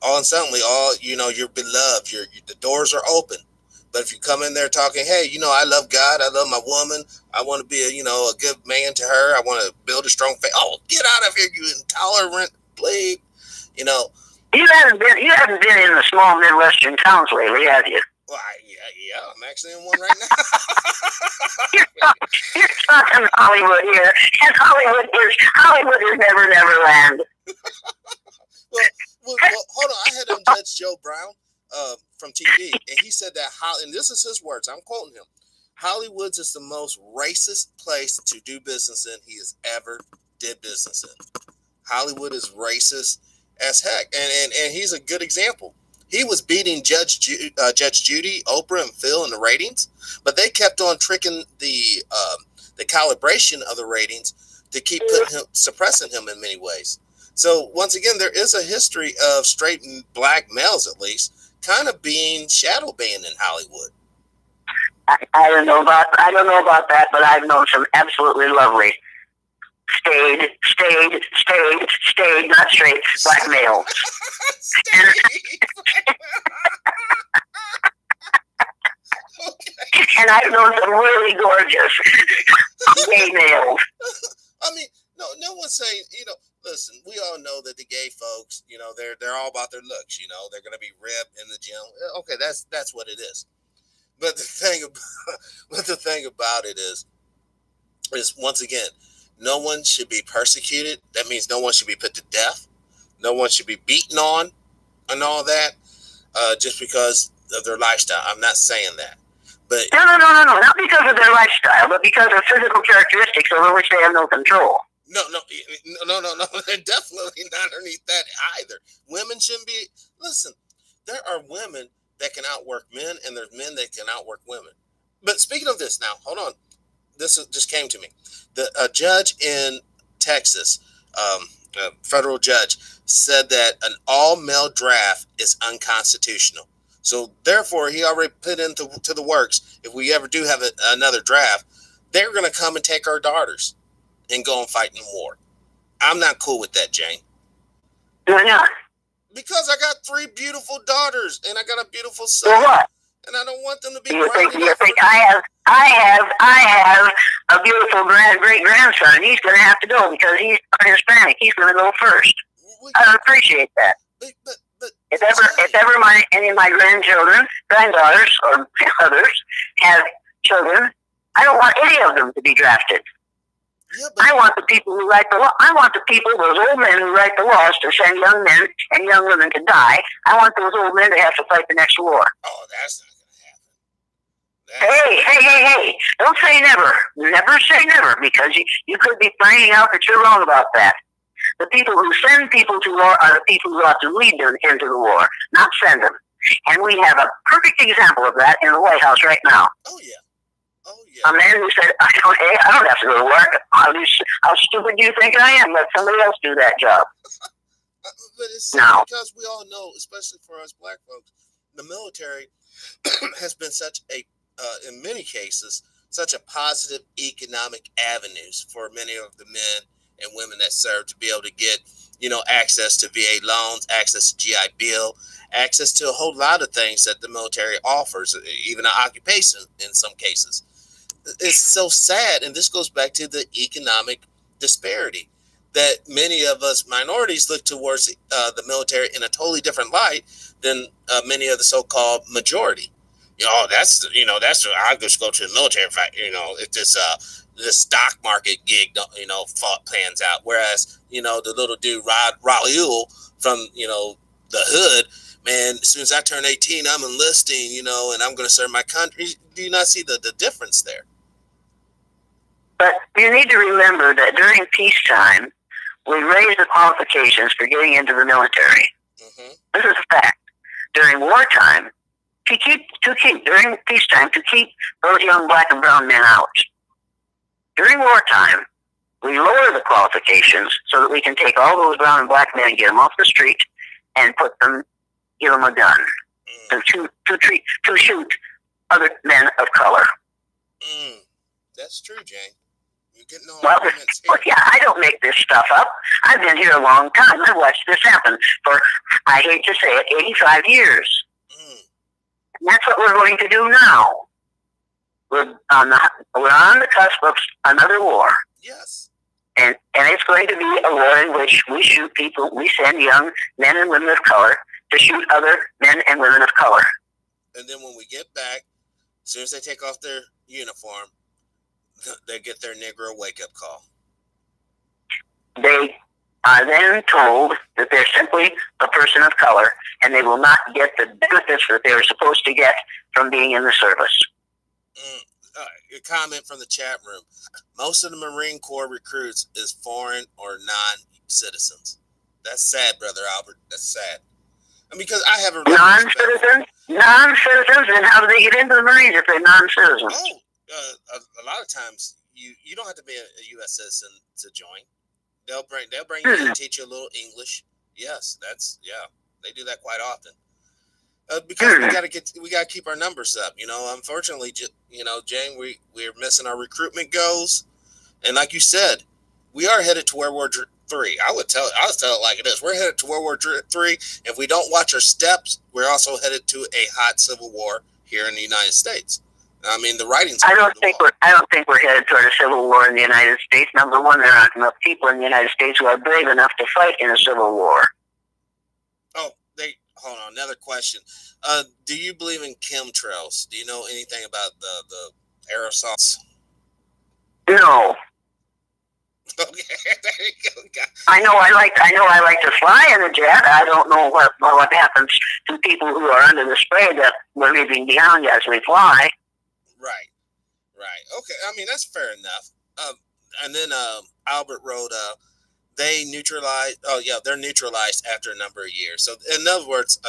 all and suddenly, you're beloved, the doors are open. But if you come in there talking, hey, I love God, I love my woman, I want to be a good man to her, I want to build a strong faith. Oh, get out of here, you intolerant plebe. You haven't been in the small Midwestern towns lately, have you? Well, yeah, I'm actually in one right now. you're talking Hollywood here, and Hollywood is never land. well, hold on. I had on Judge Joe Brown from TV, and he said that and this is his words. I'm quoting him. Hollywood is the most racist place to do business in he has ever did business in. Hollywood is racist as heck, and he's a good example. He was beating Judge Judy, Oprah, and Phil in the ratings, but they kept on tricking the calibration of the ratings to keep suppressing him in many ways. So once again, there is a history of straight black males, at least, kind of being shadow banned in Hollywood. I don't know about that, but I've known some absolutely lovely stayed, not straight, black males. And I've known some really gorgeous gay males. I mean, no one's saying, listen, we all know that the gay folks, they're all about their looks, they're going to be ripped in the gym. Okay, that's what it is. But the thing about it is once again, no one should be persecuted. That means no one should be put to death. No one should be beaten on and all that just because of their lifestyle. I'm not saying that. But no. Not because of their lifestyle, but because of physical characteristics over which they have no control. No. Definitely not underneath that either. Women shouldn't be. Listen, there are women that can outwork men, and there's men that can outwork women. But speaking of this now, hold on. This just came to me. A judge in Texas, a federal judge, said that an all-male draft is unconstitutional. So therefore, he already put into the works, if we ever do have another draft, they're going to come and take our daughters and go and fight in war. I'm not cool with that, Jane. Why not? Because I got 3 beautiful daughters and I got a beautiful son. So what? And I don't want them to be. You think I have a beautiful great grandson? He's going to have to go because he's Hispanic. He's going to go first. I appreciate that. But if ever any of my granddaughters, or others have children, I don't want any of them to be drafted. Yeah, I want the people who write the law. I want the people, those old men who write the laws, to send young men and young women to die. I want those old men to have to fight the next war. Oh, that's not going to happen. Hey! Don't say never. Never say never, because you could be finding out that you're wrong about that. The people who send people to war are the people who ought to lead them into the war, not send them. And we have a perfect example of that in the White House right now. Oh, yeah. A man who said, I don't have to go to work. How stupid do you think I am? Let somebody else do that job. But it's because we all know, especially for us black folks, the military has been in many cases, such a positive economic avenues for many of the men and women that serve to be able to get, access to VA loans, access to GI Bill, access to a whole lot of things that the military offers, even an occupation in some cases. It's so sad, and this goes back to the economic disparity that many of us minorities look towards the military in a totally different light than many of the so-called majority. That's I'll just go to the military if this stock market gig plans out. Whereas the little dude Raul from the hood, man, as soon as I turn 18, I'm enlisting, and I'm going to serve my country. Do you not see the difference there? But you need to remember that during peacetime, we raised the qualifications for getting into the military. Mm-hmm. This is a fact. During wartime, during peacetime, to keep those young black and brown men out. During wartime, we lower the qualifications so that we can take all those brown and black men, get them off the street, and give them a gun to shoot other men of color. That's true, Jane. You're getting all yeah, I don't make this stuff up. I've been here a long time. I've watched this happen for, I hate to say it, 85 years. And that's what we're going to do now. We're on the cusp of another war. Yes. And it's going to be a war in which we shoot people, we send young men and women of color to shoot other men and women of color. And then when we get back, as soon as they take off their uniform, they get their Negro wake-up call. They are then told that they're simply a person of color, and they will not get the benefits that they were supposed to get from being in the service. A comment from the chat room. Most of the Marine Corps recruits is foreign or non-citizens. That's sad, Brother Albert. That's sad. I mean, because I have a non-citizens? Non-citizens? And how do they get into the Marines if they're non-citizens? Oh, a lot of times you don't have to be a U.S. citizen to join. They'll bring you in and teach you a little English. Yes, they do that quite often. Because we gotta keep our numbers up. Unfortunately, Jane, we're missing our recruitment goals, and like you said, we are headed to World War III. I'll tell it like it is. We're headed to World War III. If we don't watch our steps, we're also headed to a hot civil war here in the United States. I mean, the writing's. I don't think we're headed toward a civil war in the United States. Number one, there aren't enough people in the United States who are brave enough to fight in a civil war. Oh, hold on. Another question. Do you believe in chemtrails? Do you know anything about the aerosols? No. Okay, there you go. I know I like to fly in a jet. I don't know what happens to people who are under the spray that we're leaving behind as we fly. Right. Okay. I mean, that's fair enough. And then Albert wrote, they neutralize. Oh yeah, they're neutralized after a number of years. So in other words,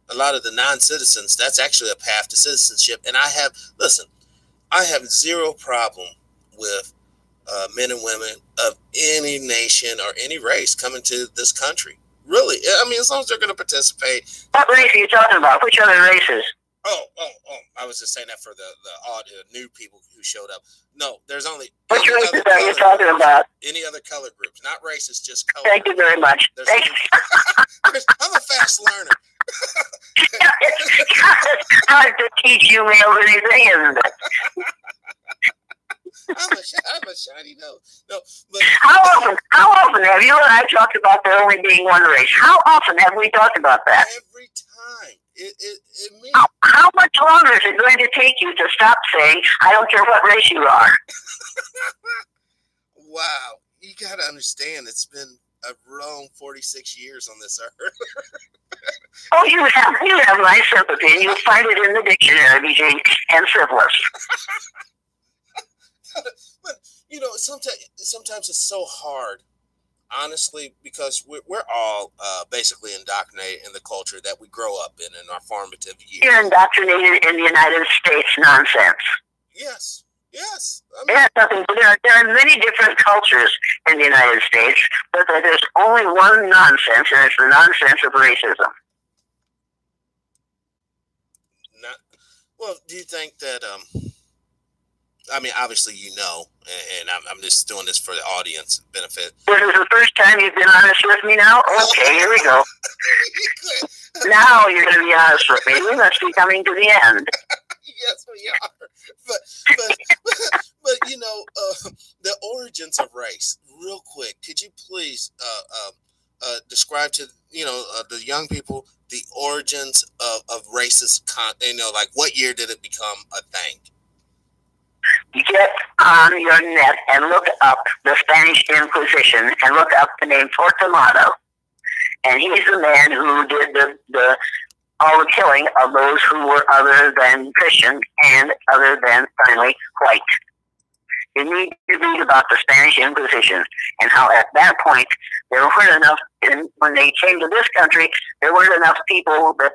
a lot of the non-citizens, that's actually a path to citizenship. And I have zero problem with men and women of any nation or any race coming to this country. Really, I mean, as long as they're going to participate. What race are you talking about? Which other races? Oh! I was just saying that for the new people who showed up. No, there's only. Which races are you talking about? Any other color groups, not races, just color. Thank you very much. I'm a fast learner. It's hard to teach you male anything, isn't it? I'm a shiny nose. No, but how often have you and I talked about there only being one race? How often have we talked about that? Every time. It means. How much longer is it going to take you to stop saying, I don't care what race you are? Wow. You got to understand, it's been a wrong 46 years on this earth. Oh, you have my sympathy, and you'll find it in the dictionary between syphilis. But sometimes it's so hard, honestly, because we're all basically indoctrinated in the culture that we grow up in our formative years. You're indoctrinated in the United States nonsense. Yes. There are many different cultures in the United States, but there's only one nonsense, and it's the nonsense of racism. Well, do you think that? I mean, obviously, and I'm just doing this for the audience benefit. This is the first time you've been honest with me now? Okay, here we go. Now you're going to be honest with me. We must be coming to the end. Yes, we are. But the origins of race, real quick, could you please describe to the young people the origins of racist like what year did it become a thing? Get on your net and look up the Spanish Inquisition and look up the name Torquemada. And he's the man who did all the killing of those who were other than Christian and other than, finally, white. You need to read about the Spanish Inquisition and how at that point there weren't enough, when they came to this country, there weren't enough people that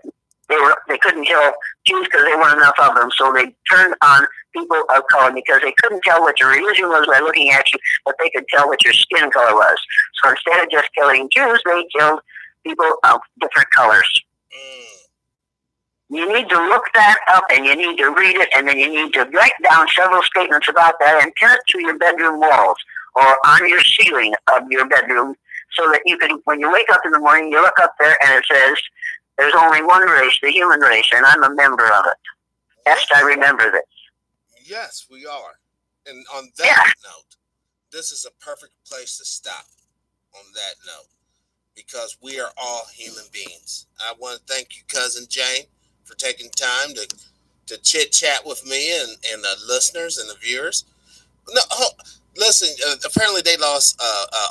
they couldn't kill Jews because there weren't enough of them. So they turned on people of color because they couldn't tell what your religion was by looking at you, but they could tell what your skin color was. So instead of just killing Jews, they killed people of different colors. You need to look that up, and you need to read it, and then you need to write down several statements about that and pin it to your bedroom walls or on your ceiling of your bedroom so that you can, when you wake up in the morning, you look up there and it says, there's only one race, the human race, and I'm a member of it. Yes, I remember this. Yes, we are. And on that note, this is a perfect place to stop on that note, because we are all human beings. I want to thank you, Cousin Jane, for taking time to chit chat with me and the listeners and the viewers. No, listen. Apparently, they lost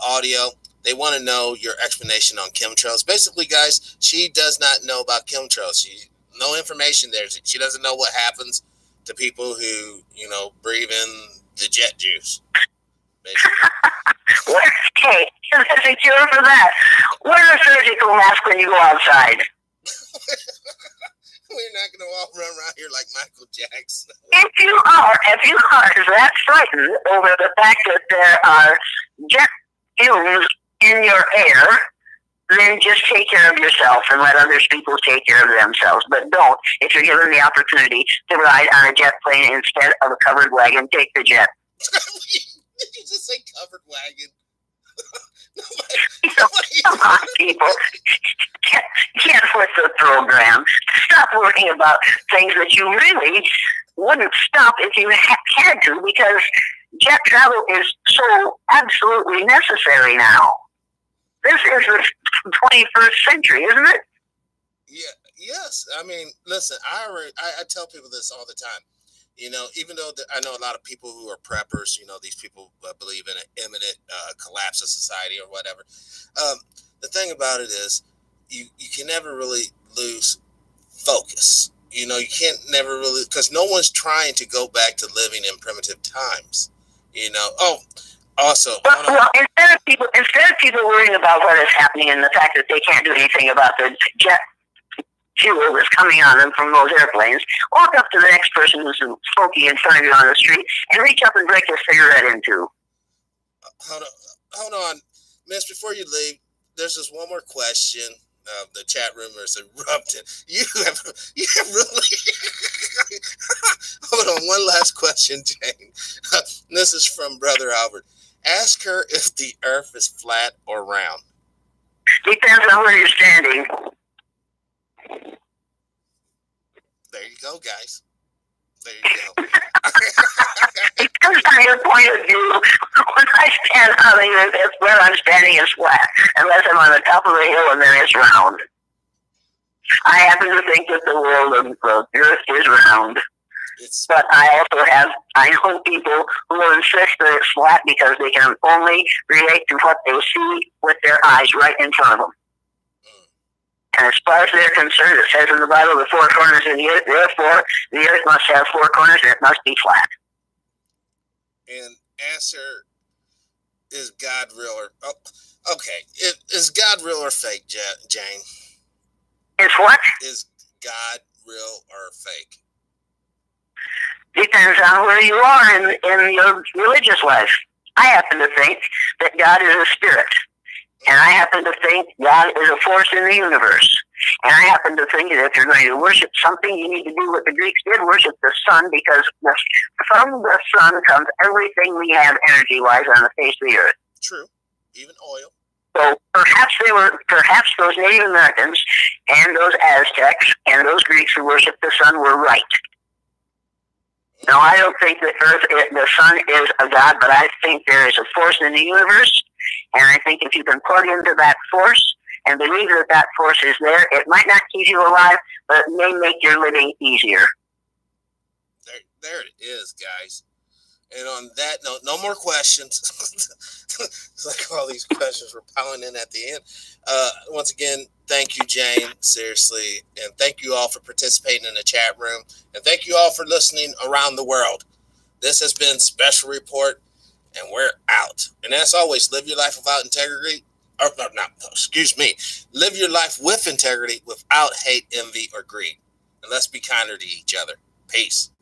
audio. They want to know your explanation on chemtrails. Basically, guys, she does not know about chemtrails. No information there. She doesn't know what happens to people who, breathe in the jet juice. Hey, there's a cure for that. Wear a surgical mask when you go outside. We're not going to all run around here like Michael Jackson. If you are that frightened over the fact that there are jet fumes in your air, then just take care of yourself and let other people take care of themselves. But don't, if you're given the opportunity to ride on a jet plane instead of a covered wagon, take the jet. Did you just say covered wagon? Come on, people. Can't flip the program. Stop worrying about things that you really wouldn't stop if you had to, because jet travel is so absolutely necessary now. This is the 21st century, isn't it? Yeah. Yes. I mean, listen, I tell people this all the time. Even though I know a lot of people who are preppers, these people believe in an imminent collapse of society or whatever. The thing about it is you can never really lose focus. You can't never really, because no one's trying to go back to living in primitive times. Also, well, instead of people worrying about what is happening and the fact that they can't do anything about the jet fuel that's coming on them from those airplanes, walk up to the next person who's smoking in front of you on the street and reach up and break a cigarette in two. Hold on, miss, before you leave, there's just one more question. The chat room is erupting. You have really hold on, one last question, Jane. This is from Brother Albert. Ask her if the earth is flat or round. Depends on where you're standing. There you go, guys. There you go. It comes on your point of view. When I stand on the earth, it's where I'm standing is flat, unless I'm on the top of the hill and then it's round. I happen to think that the world of the earth is round. But I know people who will insist that it's flat because they can only relate to what they see with their eyes right in front of them. And as far as they're concerned, it says in the Bible, the four corners of the earth, therefore, the earth must have four corners and it must be flat. And answer, is God real or... Oh, okay. Is God real or fake, Jane? Is what? Is God real or fake? Depends on where you are in your religious life. I happen to think that God is a spirit. And I happen to think God is a force in the universe. And I happen to think that if you're going to worship something, you need to do what the Greeks did, worship the sun, because from the sun comes everything we have energy-wise on the face of the earth. True. Even oil. So perhaps those Native Americans and those Aztecs and those Greeks who worshiped the sun were right. No, I don't think that the sun is a god, but I think there is a force in the universe, and I think if you can plug into that force and believe that that force is there, it might not keep you alive, but it may make your living easier. There it is, guys. And on that note, no more questions. It's like all these questions were piling in at the end. Once again, thank you, Jane, seriously. And thank you all for participating in the chat room. And thank you all for listening around the world. This has been Special Report, and we're out. And as always, live your life without integrity. Live your life with integrity without hate, envy, or greed. And let's be kinder to each other. Peace.